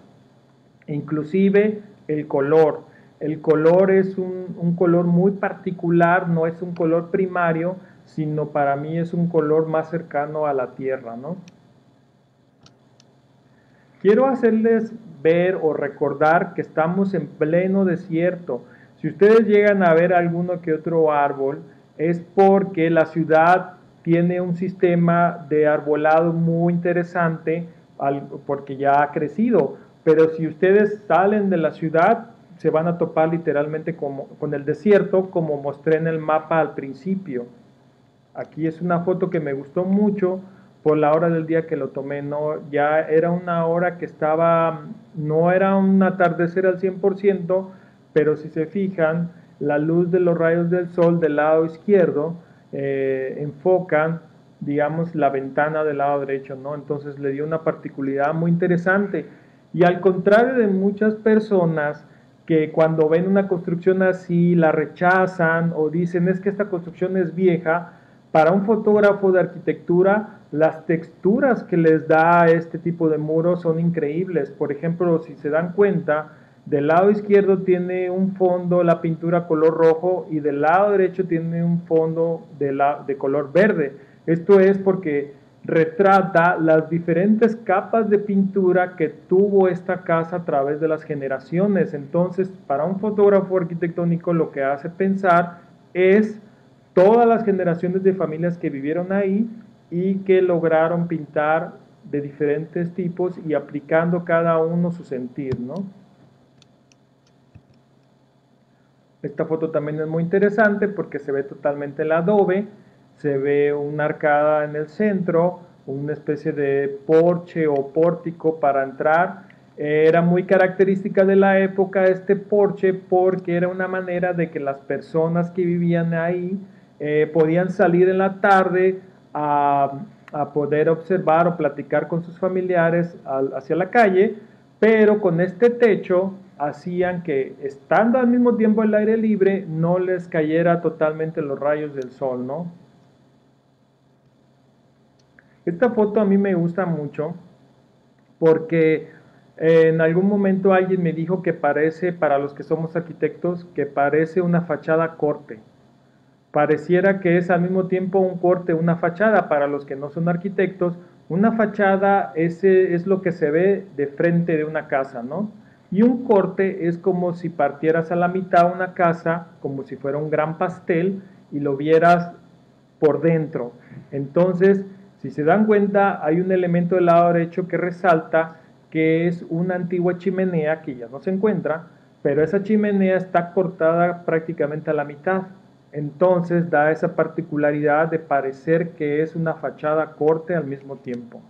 inclusive el color. El color es un color muy particular, no es un color primario, sino para mí es un color más cercano a la tierra, ¿no? Quiero hacerles ver o recordar que estamos en pleno desierto. Si ustedes llegan a ver alguno que otro árbol, es porque la ciudad tiene un sistema de arbolado muy interesante, porque ya ha crecido. Pero si ustedes salen de la ciudad, se van a topar literalmente con el desierto, como mostré en el mapa al principio. Aquí es una foto que me gustó mucho por la hora del día que lo tomé, ¿no? Ya era una hora que no era un atardecer al 100%, pero si se fijan, la luz de los rayos del sol del lado izquierdo enfocan, digamos, la ventana del lado derecho, ¿no? Entonces le dio una particularidad muy interesante. Y al contrario de muchas personas que cuando ven una construcción así la rechazan o dicen es que esta construcción es vieja, para un fotógrafo de arquitectura las texturas que les da este tipo de muros son increíbles. Por ejemplo, si se dan cuenta, del lado izquierdo tiene un fondo la pintura color rojo y del lado derecho tiene un fondo de color verde. Esto es porque retrata las diferentes capas de pintura que tuvo esta casa a través de las generaciones. Entonces, para un fotógrafo arquitectónico lo que hace pensar es todas las generaciones de familias que vivieron ahí y que lograron pintar de diferentes tipos y aplicando cada uno su sentir, ¿no? Esta foto también es muy interesante porque se ve totalmente el adobe, se ve una arcada en el centro, una especie de porche o pórtico para entrar. Era muy característica de la época este porche porque era una manera de que las personas que vivían ahí podían salir en la tarde a poder observar o platicar con sus familiares hacia la calle, pero con este techo hacían que, estando al mismo tiempo el aire libre, no les cayera totalmente los rayos del sol, ¿no? Esta foto a mí me gusta mucho porque en algún momento alguien me dijo que parece, para los que somos arquitectos, que parece una fachada corte. Pareciera que es al mismo tiempo un corte, una fachada. Para los que no son arquitectos, una fachada es lo que se ve de frente de una casa, ¿no? Y un corte es como si partieras a la mitad una casa, como si fuera un gran pastel, y lo vieras por dentro. Entonces, si se dan cuenta, hay un elemento del lado derecho que resalta, que es una antigua chimenea que ya no se encuentra, pero esa chimenea está cortada prácticamente a la mitad. Entonces da esa particularidad de parecer que es una fachada corte al mismo tiempo.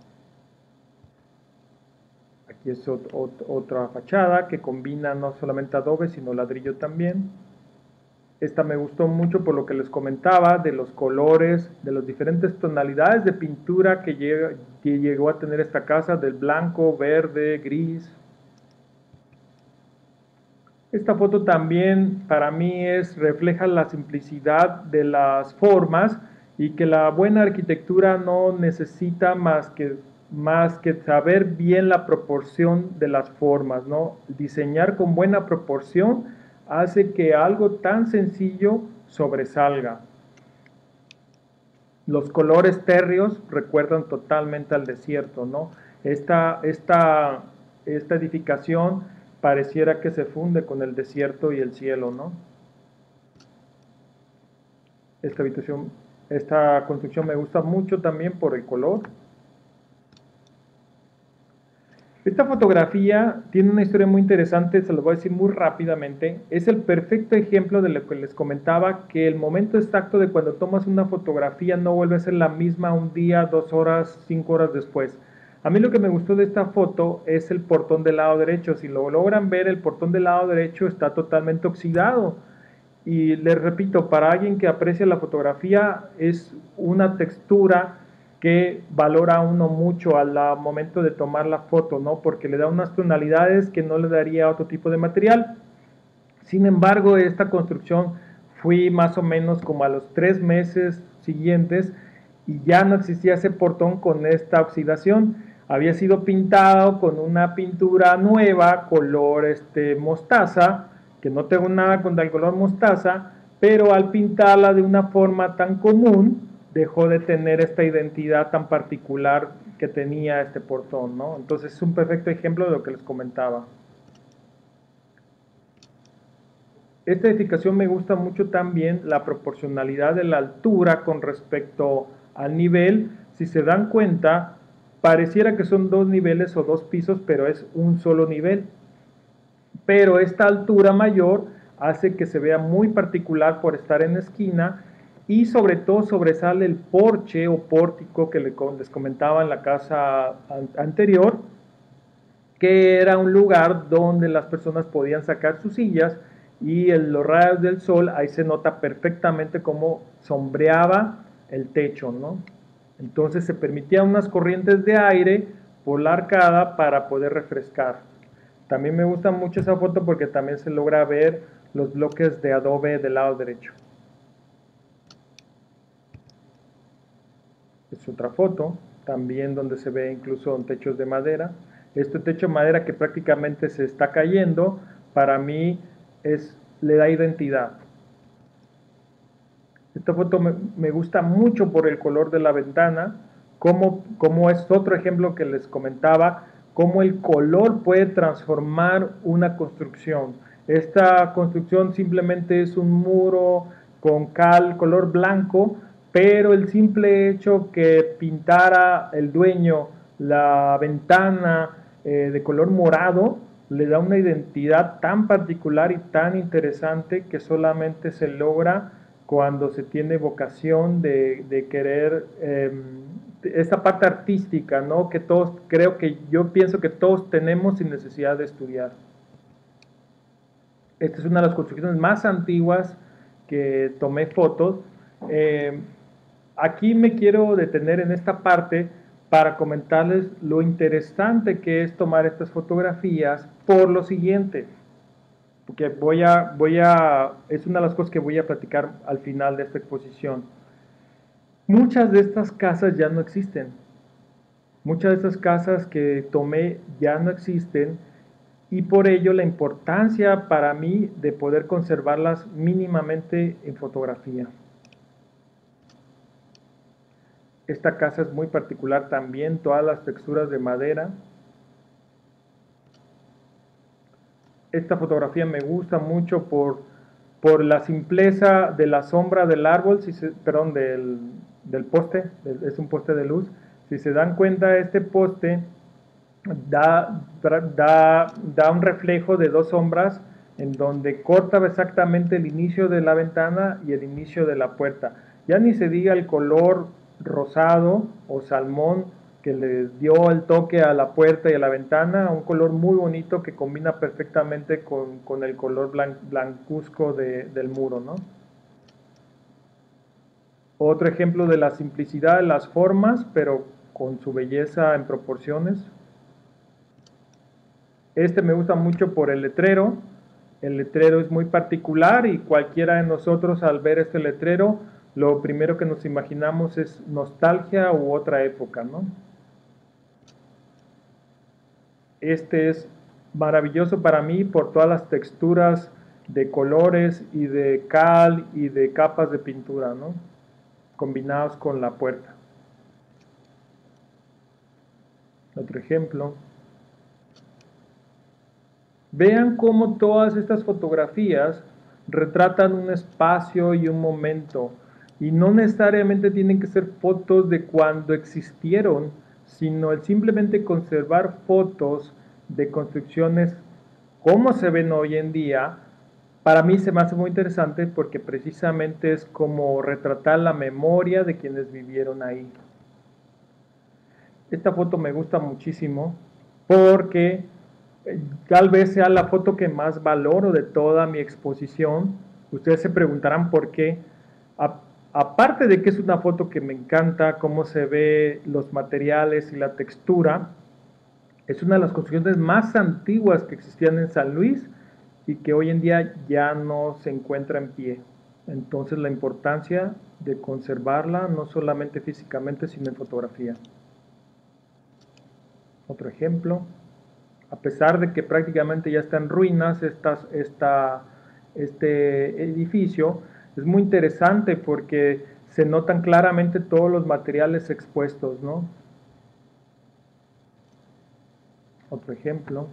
Aquí es otra fachada que combina no solamente adobe, sino ladrillo también. Esta me gustó mucho por lo que les comentaba, de los colores, de las diferentes tonalidades de pintura que llegó a tener esta casa, del blanco, verde, gris. Esta foto también para mí refleja la simplicidad de las formas y que la buena arquitectura no necesita más que saber bien la proporción de las formas, ¿no? Diseñar con buena proporción hace que algo tan sencillo sobresalga. Los colores térreos recuerdan totalmente al desierto, ¿no? Esta edificación pareciera que se funde con el desierto y el cielo, ¿no? Esta construcción me gusta mucho también por el color. Esta fotografía tiene una historia muy interesante, se lo voy a decir muy rápidamente. Es el perfecto ejemplo de lo que les comentaba, que el momento exacto de cuando tomas una fotografía no vuelve a ser la misma un día, 2 horas, 5 horas después. A mí lo que me gustó de esta foto es el portón del lado derecho. Si lo logran ver, el portón del lado derecho está totalmente oxidado. Y les repito, para alguien que aprecia la fotografía, es una textura que valora uno mucho al momento de tomar la foto, ¿no? Porque le da unas tonalidades que no le daría a otro tipo de material. Sin embargo, esta construcción fui más o menos como a los 3 meses siguientes y ya no existía ese portón con esta oxidación. Había sido pintado con una pintura nueva, color mostaza, que no tengo nada contra el color mostaza, pero al pintarla de una forma tan común, dejó de tener esta identidad tan particular que tenía este portón, ¿no? Entonces es un perfecto ejemplo de lo que les comentaba. Esta edificación me gusta mucho también la proporcionalidad de la altura con respecto al nivel. Si se dan cuenta, pareciera que son 2 niveles o 2 pisos, pero es un solo nivel. Pero esta altura mayor hace que se vea muy particular por estar en esquina y sobre todo sobresale el porche o pórtico que les comentaba en la casa anterior, que era un lugar donde las personas podían sacar sus sillas y en los rayos del sol ahí se nota perfectamente cómo sombreaba el techo, ¿no? Entonces se permitían unas corrientes de aire por la arcada para poder refrescar. También me gusta mucho esa foto porque también se logra ver los bloques de adobe del lado derecho. Es otra foto, también donde se ve incluso techos de madera. Este techo de madera que prácticamente se está cayendo, para mí le da identidad. Esta foto me gusta mucho por el color de la ventana, como es otro ejemplo que les comentaba, cómo el color puede transformar una construcción. Esta construcción simplemente es un muro con color blanco, pero el simple hecho que pintara el dueño la ventana de color morado le da una identidad tan particular y tan interesante que solamente se logra cuando se tiene vocación de querer esta parte artística, ¿no? Que yo pienso que todos tenemos sin necesidad de estudiar. Esta es una de las construcciones más antiguas que tomé fotos. Aquí me quiero detener en esta parte para comentarles lo interesante que es tomar estas fotografías por lo siguiente, porque es una de las cosas que voy a platicar al final de esta exposición. Muchas de estas casas ya no existen. Muchas de estas casas que tomé ya no existen y por ello la importancia para mí de poder conservarlas mínimamente en fotografía. Esta casa es muy particular también, todas las texturas de madera. Esta fotografía me gusta mucho por por la simpleza de la sombra del árbol, perdón, del poste, es un poste de luz. Si se dan cuenta, este poste da un reflejo de dos sombras en donde corta exactamente el inicio de la ventana y el inicio de la puerta. Ya ni se diga el color rosado o salmón que le dio el toque a la puerta y a la ventana, un color muy bonito que combina perfectamente con el color blancuzco del muro, ¿no? Otro ejemplo de la simplicidad de las formas, pero con su belleza en proporciones. Este me gusta mucho por el letrero. El letrero es muy particular y cualquiera de nosotros al ver este letrero, lo primero que nos imaginamos es nostalgia u otra época, ¿no? Este es maravilloso para mí por todas las texturas de colores y de cal y de capas de pintura, ¿no? Combinados con la puerta. Otro ejemplo. Vean cómo todas estas fotografías retratan un espacio y un momento, y no necesariamente tienen que ser fotos de cuando existieron, sino el simplemente conservar fotos de construcciones como se ven hoy en día. Para mí se me hace muy interesante porque precisamente es como retratar la memoria de quienes vivieron ahí. Esta foto me gusta muchísimo porque tal vez sea la foto que más valoro de toda mi exposición. Ustedes se preguntarán por qué. Aparte de que es una foto que me encanta, cómo se ve los materiales y la textura, es una de las construcciones más antiguas que existían en San Luis y que hoy en día ya no se encuentra en pie. Entonces la importancia de conservarla no solamente físicamente, sino en fotografía. Otro ejemplo. A pesar de que prácticamente ya está en ruinas este edificio, es muy interesante porque se notan claramente todos los materiales expuestos, ¿no? Otro ejemplo.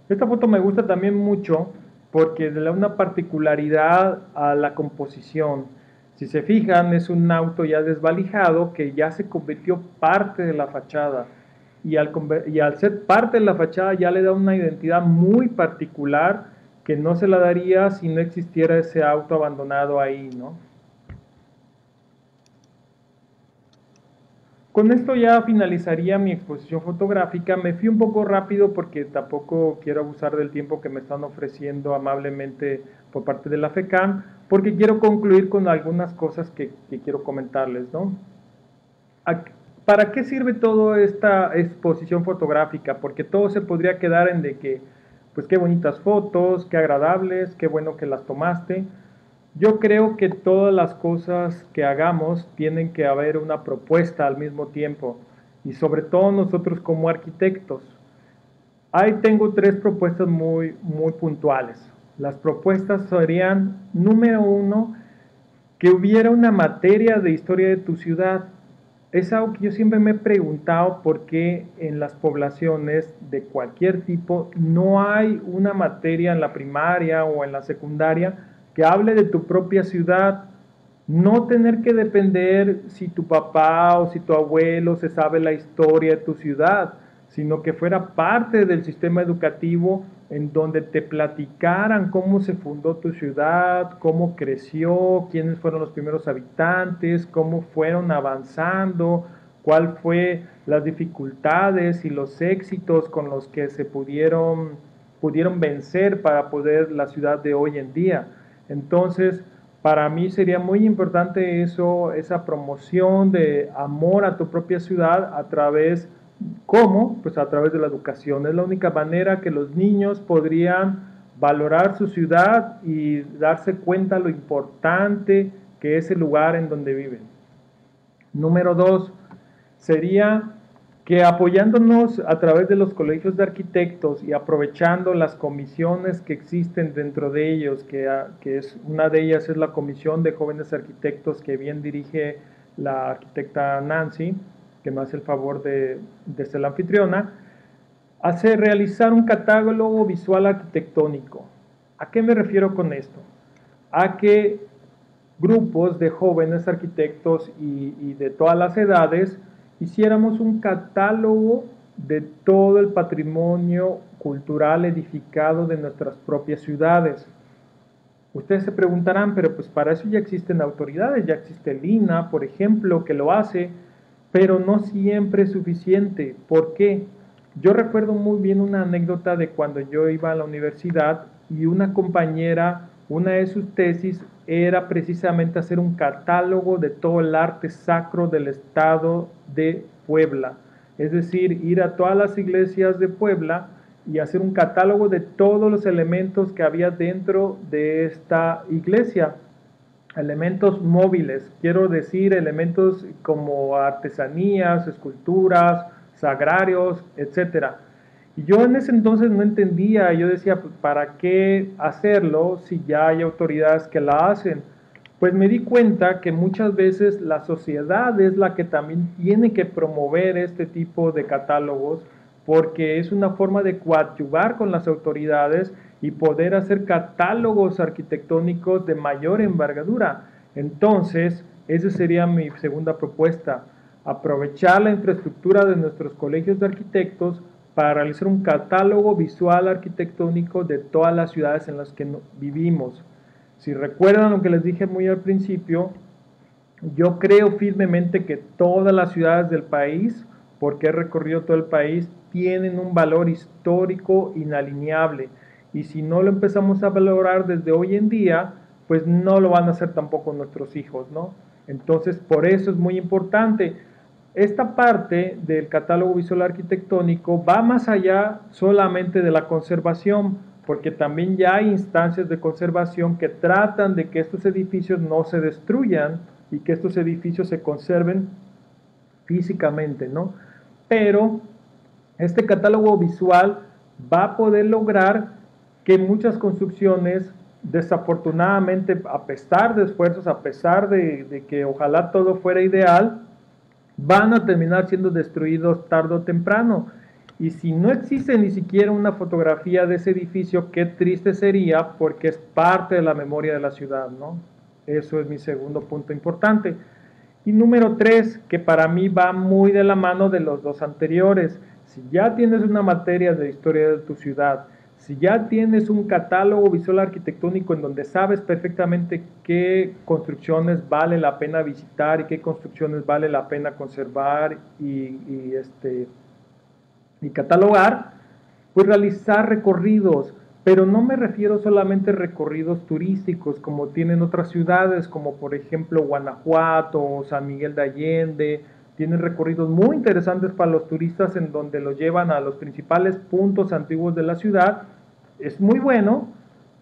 Esta foto me gusta también mucho porque le da una particularidad a la composición. Si se fijan, es un auto ya desvalijado que ya se convirtió parte de la fachada. Y al ser parte de la fachada ya le da una identidad muy particular que no se la daría si no existiera ese auto abandonado ahí, ¿no? Con esto ya finalizaría mi exposición fotográfica. Me fui un poco rápido porque tampoco quiero abusar del tiempo que me están ofreciendo amablemente por parte de la FECAM, porque quiero concluir con algunas cosas que quiero comentarles, ¿no? ¿Para qué sirve toda esta exposición fotográfica? Porque todo se podría quedar en de que, pues qué bonitas fotos, qué agradables, qué bueno que las tomaste. Yo creo que todas las cosas que hagamos tienen que haber una propuesta al mismo tiempo, y sobre todo nosotros como arquitectos. Ahí tengo 3 propuestas muy puntuales. Las propuestas serían, número 1, que hubiera una materia de historia de tu ciudad. Es algo que yo siempre me he preguntado por qué en las poblaciones de cualquier tipo no hay una materia en la primaria o en la secundaria que hable de tu propia ciudad. No tener que depender si tu papá o si tu abuelo se sabe la historia de tu ciudad, sino que fuera parte del sistema educativo en donde te platicaran cómo se fundó tu ciudad, cómo creció, quiénes fueron los primeros habitantes, cómo fueron avanzando, cuál fue las dificultades y los éxitos con los que se pudieron vencer para poder la ciudad de hoy en día. Entonces, para mí sería muy importante eso, esa promoción de amor a tu propia ciudad a través, ¿cómo? Pues a través de la educación. Es la única manera que los niños podrían valorar su ciudad y darse cuenta lo importante que es el lugar en donde viven. Número 2, sería que apoyándonos a través de los colegios de arquitectos y aprovechando las comisiones que existen dentro de ellos, que es una de ellas es la Comisión de Jóvenes Arquitectos que bien dirige la arquitecta Nancy, que me hace el favor de ser la anfitriona, realizar un catálogo visual arquitectónico. ¿A qué me refiero con esto? A que grupos de jóvenes arquitectos y de todas las edades hiciéramos un catálogo de todo el patrimonio cultural edificado de nuestras propias ciudades. Ustedes se preguntarán, pero pues para eso ya existen autoridades, ya existe el INAH, por ejemplo, que lo hace, pero no siempre es suficiente. ¿Por qué? Yo recuerdo muy bien una anécdota de cuando yo iba a la universidad y una compañera, una de sus tesis era precisamente hacer un catálogo de todo el arte sacro del estado de Puebla. Es decir, ir a todas las iglesias de Puebla y hacer un catálogo de todos los elementos que había dentro de esta iglesia. Elementos móviles, quiero decir, elementos como artesanías, esculturas, sagrarios, etcétera. Y yo en ese entonces no entendía, yo decía, pues, ¿para qué hacerlo si ya hay autoridades que la hacen? Pues me di cuenta que muchas veces la sociedad es la que también tiene que promover este tipo de catálogos, porque es una forma de coadyuvar con las autoridades y poder hacer catálogos arquitectónicos de mayor envergadura. Entonces, esa sería mi segunda propuesta, aprovechar la infraestructura de nuestros colegios de arquitectos para realizar un catálogo visual arquitectónico de todas las ciudades en las que vivimos. Si recuerdan lo que les dije muy al principio, yo creo firmemente que todas las ciudades del país, porque he recorrido todo el país, tienen un valor histórico inalienable. Y si no lo empezamos a valorar desde hoy en día, pues no lo van a hacer tampoco nuestros hijos, ¿no? Entonces, por eso es muy importante. Esta parte del catálogo visual arquitectónico va más allá solamente de la conservación, porque también ya hay instancias de conservación que tratan de que estos edificios no se destruyan y que estos edificios se conserven físicamente, ¿no? Pero este catálogo visual va a poder lograr que muchas construcciones, desafortunadamente, a pesar de esfuerzos, a pesar de que ojalá todo fuera ideal, van a terminar siendo destruidos tarde o temprano. Y si no existe ni siquiera una fotografía de ese edificio, qué triste sería, porque es parte de la memoria de la ciudad, ¿no? Eso es mi segundo punto importante. Y número 3, que para mí va muy de la mano de los dos anteriores. Si ya tienes una materia de historia de tu ciudad, si ya tienes un catálogo visual arquitectónico en donde sabes perfectamente qué construcciones vale la pena visitar y qué construcciones vale la pena conservar y catalogar, pues realizar recorridos, pero no me refiero solamente a recorridos turísticos como tienen otras ciudades, como por ejemplo Guanajuato o San Miguel de Allende. Tienen recorridos muy interesantes para los turistas en donde los llevan a los principales puntos antiguos de la ciudad. Es muy bueno,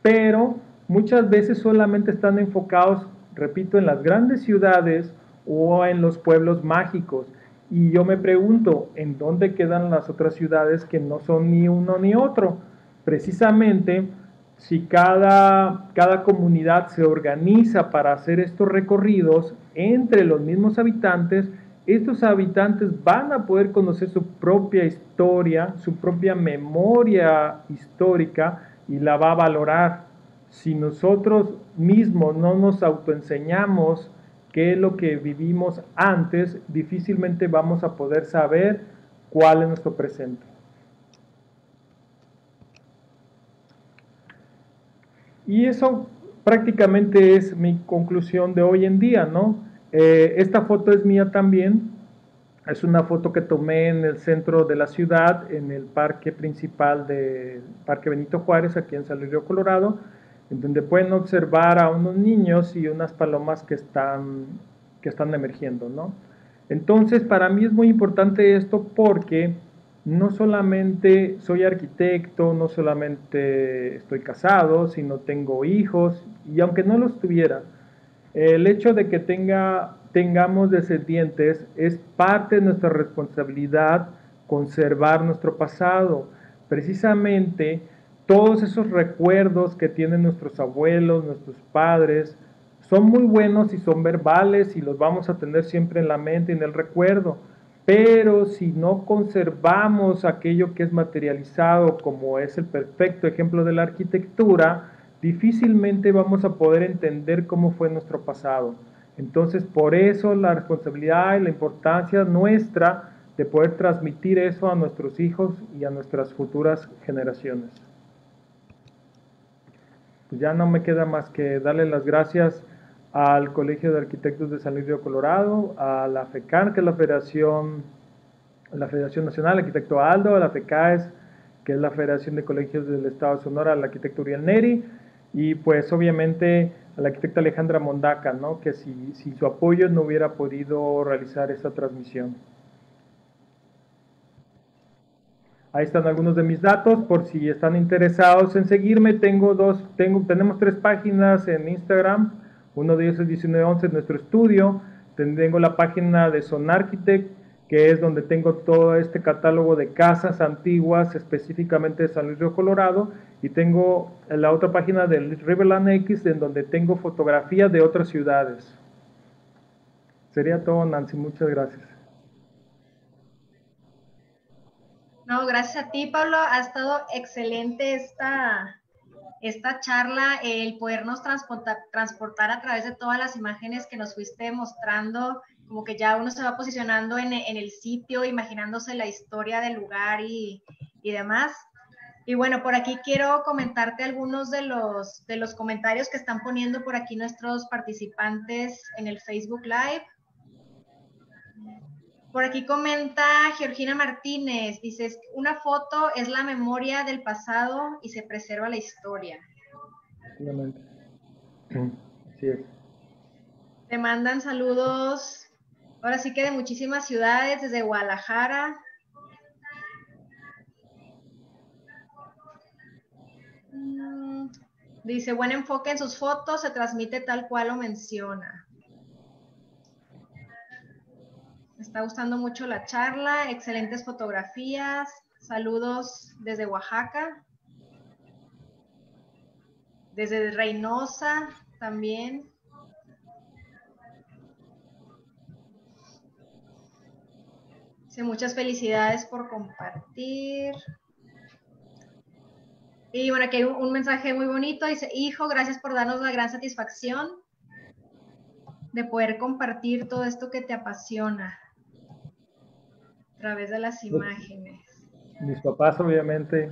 pero muchas veces solamente están enfocados, repito, en las grandes ciudades o en los pueblos mágicos. Y yo me pregunto, ¿en dónde quedan las otras ciudades que no son ni uno ni otro? Precisamente, si cada comunidad se organiza para hacer estos recorridos entre los mismos habitantes, estos habitantes van a poder conocer su propia historia, su propia memoria histórica y la va a valorar. Si nosotros mismos no nos autoenseñamos qué es lo que vivimos antes, difícilmente vamos a poder saber cuál es nuestro presente. Y eso prácticamente es mi conclusión de hoy en día, ¿no? Esta foto es mía también, es una foto que tomé en el centro de la ciudad, en el parque principal del Parque Benito Juárez, aquí en San Luis Río Colorado, en donde pueden observar a unos niños y unas palomas que están emergiendo, ¿no? Entonces, para mí es muy importante esto porque no solamente soy arquitecto, no solamente estoy casado, sino tengo hijos, y aunque no los tuviera, el hecho de que tengamos descendientes es parte de nuestra responsabilidad conservar nuestro pasado. Precisamente todos esos recuerdos que tienen nuestros abuelos, nuestros padres, son muy buenos y son verbales y los vamos a tener siempre en la mente y en el recuerdo. Pero si no conservamos aquello que es materializado, como es el perfecto ejemplo de la arquitectura, difícilmente vamos a poder entender cómo fue nuestro pasado. Entonces, por eso la responsabilidad y la importancia nuestra de poder transmitir eso a nuestros hijos y a nuestras futuras generaciones. Pues ya no me queda más que darle las gracias al Colegio de Arquitectos de San Luis Río Colorado, a la FECAN, que es la Federación Nacional, al arquitecto Aldo, a la FECAES, que es la Federación de Colegios del Estado de Sonora, al arquitecto Uriel Neri, y pues obviamente a la arquitecta Alejandra Mondaca, ¿no? Que sin su apoyo no hubiera podido realizar esta transmisión. Ahí están algunos de mis datos, por si están interesados en seguirme. Tenemos 3 páginas en Instagram. Uno de ellos es 1911, nuestro estudio. Tengo la página de Sonarchitect, que es donde tengo todo este catálogo de casas antiguas, específicamente de San Luis Río Colorado. Y tengo la otra página del Riverland X, en donde tengo fotografías de otras ciudades. Sería todo, Nancy. Muchas gracias. No, gracias a ti, Pablo. Ha estado excelente esta charla, el podernos transportar a través de todas las imágenes que nos fuiste mostrando, como que ya uno se va posicionando en el sitio, imaginándose la historia del lugar y demás. Y bueno, por aquí quiero comentarte algunos de los comentarios que están poniendo por aquí nuestros participantes en el Facebook Live. Por aquí comenta Georgina Martínez, dice, una foto es la memoria del pasado y se preserva la historia. Así es. Te mandan saludos, ahora sí que de muchísimas ciudades, desde Guadalajara. Dice, buen enfoque en sus fotos, se transmite tal cual lo menciona. Me está gustando mucho la charla, excelentes fotografías, saludos desde Oaxaca, desde Reynosa también. Dice, muchas felicidades por compartir. Y bueno, aquí hay un mensaje muy bonito, dice, hijo, gracias por darnos la gran satisfacción de poder compartir todo esto que te apasiona a través de las imágenes. Mis papás, obviamente.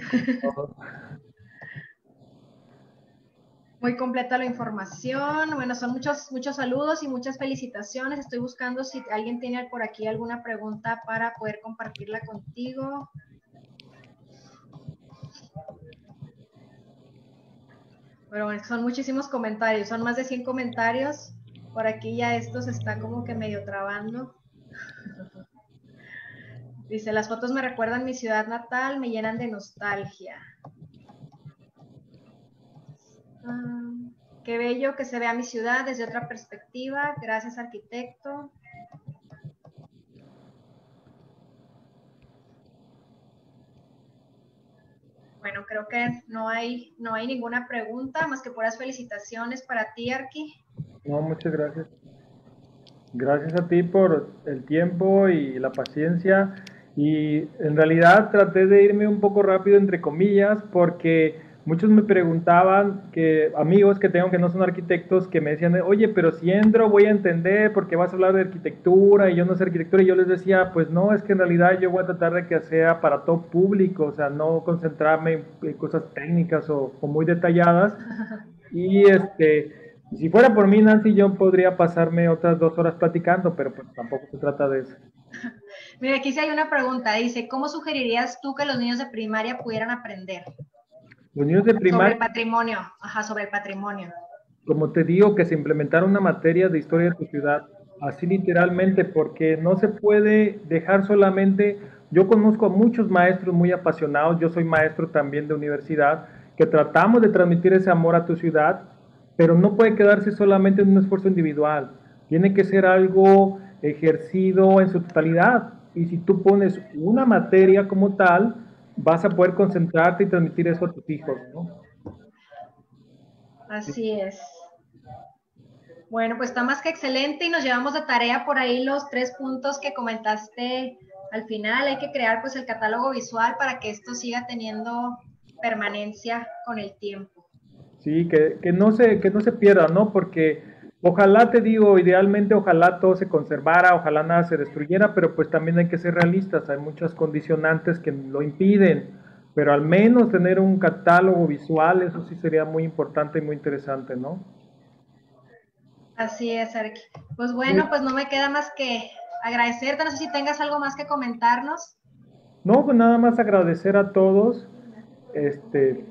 Muy completa la información. Bueno, son muchos saludos y muchas felicitaciones. Estoy buscando si alguien tiene por aquí alguna pregunta para poder compartirla contigo. Pero bueno, son muchísimos comentarios, son más de 100 comentarios. Por aquí ya esto se está como que medio trabando. Dice, las fotos me recuerdan mi ciudad natal, me llenan de nostalgia. Qué bello que se vea mi ciudad desde otra perspectiva. Gracias, arquitecto. Bueno, creo que no hay ninguna pregunta, más que puras felicitaciones para ti, Arqui. No, muchas gracias. Gracias a ti por el tiempo y la paciencia. Y en realidad traté de irme un poco rápido, entre comillas, porque muchos me preguntaban, amigos que tengo que no son arquitectos, que me decían, oye, pero si entro voy a entender porque vas a hablar de arquitectura y yo no sé arquitectura. Y yo les decía, pues no, es que en realidad yo voy a tratar de que sea para todo público, o sea, no concentrarme en cosas técnicas o muy detalladas. Y si fuera por mí, Nancy, yo podría pasarme otras 2 horas platicando, pero pues tampoco se trata de eso. Mira, aquí sí hay una pregunta, dice, ¿cómo sugerirías tú que los niños de primaria pudieran aprender? Los niños de primaria... Sobre el patrimonio, sobre el patrimonio. Como te digo, que se implementara una materia de historia de tu ciudad, así literalmente, porque no se puede dejar solamente... Yo conozco a muchos maestros muy apasionados, yo soy maestro también de universidad, que tratamos de transmitir ese amor a tu ciudad, pero no puede quedarse solamente en un esfuerzo individual, tiene que ser algo ejercido en su totalidad. Y si tú pones una materia como tal, vas a poder concentrarte y transmitir eso a tus hijos, ¿no? Así es. Bueno, pues está más que excelente y nos llevamos de tarea por ahí los 3 puntos que comentaste al final. Hay que crear pues el catálogo visual para que esto siga teniendo permanencia con el tiempo. Sí, que no se pierda, ¿no? Porque ojalá, te digo, idealmente ojalá todo se conservara, ojalá nada se destruyera, pero pues también hay que ser realistas, hay muchas condicionantes que lo impiden, pero al menos tener un catálogo visual, eso sí sería muy importante y muy interesante, ¿no? Así es, Arqui. Pues Sí. bueno, pues no me queda más que agradecerte. No sé si tengas algo más que comentarnos. No, pues nada más agradecer a todos. Este,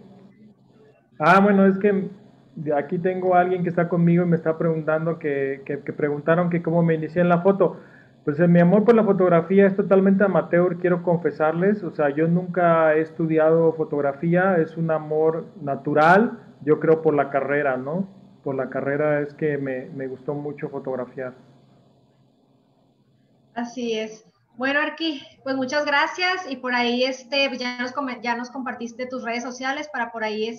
bueno, es que de aquí tengo a alguien que está conmigo y me está preguntando que preguntaron que cómo me inicié en la foto. Pues mi amor por la fotografía es totalmente amateur, quiero confesarles. O sea, yo nunca he estudiado fotografía, es un amor natural, yo creo por la carrera, ¿no? Por la carrera es que me gustó mucho fotografiar. Así es. Bueno, Arqui, pues muchas gracias y por ahí pues ya nos compartiste tus redes sociales para por ahí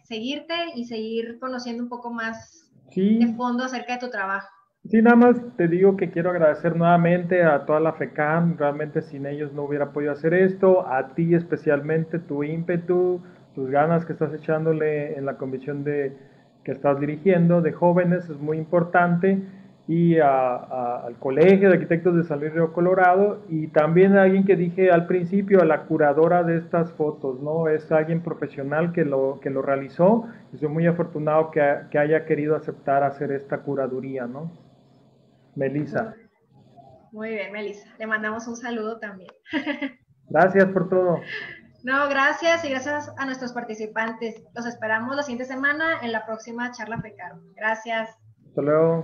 seguirte y seguir conociendo un poco más de Sí, fondo acerca de tu trabajo. sí, nada más te digo que quiero agradecer nuevamente a toda la FECAM, realmente sin ellos no hubiera podido hacer esto, a ti especialmente, tu ímpetu, tus ganas que estás echándole en la comisión que estás dirigiendo de jóvenes es muy importante, y al Colegio de Arquitectos de San Luis Río Colorado, y también a alguien que dije al principio, a la curadora de estas fotos, ¿no? Es alguien profesional que lo realizó, y soy muy afortunado que haya querido aceptar hacer esta curaduría, ¿no? Melissa. Muy bien, Melissa. Le mandamos un saludo también. Gracias por todo. No, gracias y gracias a nuestros participantes. Los esperamos la siguiente semana en la próxima charla FECAR. Gracias. Hasta luego.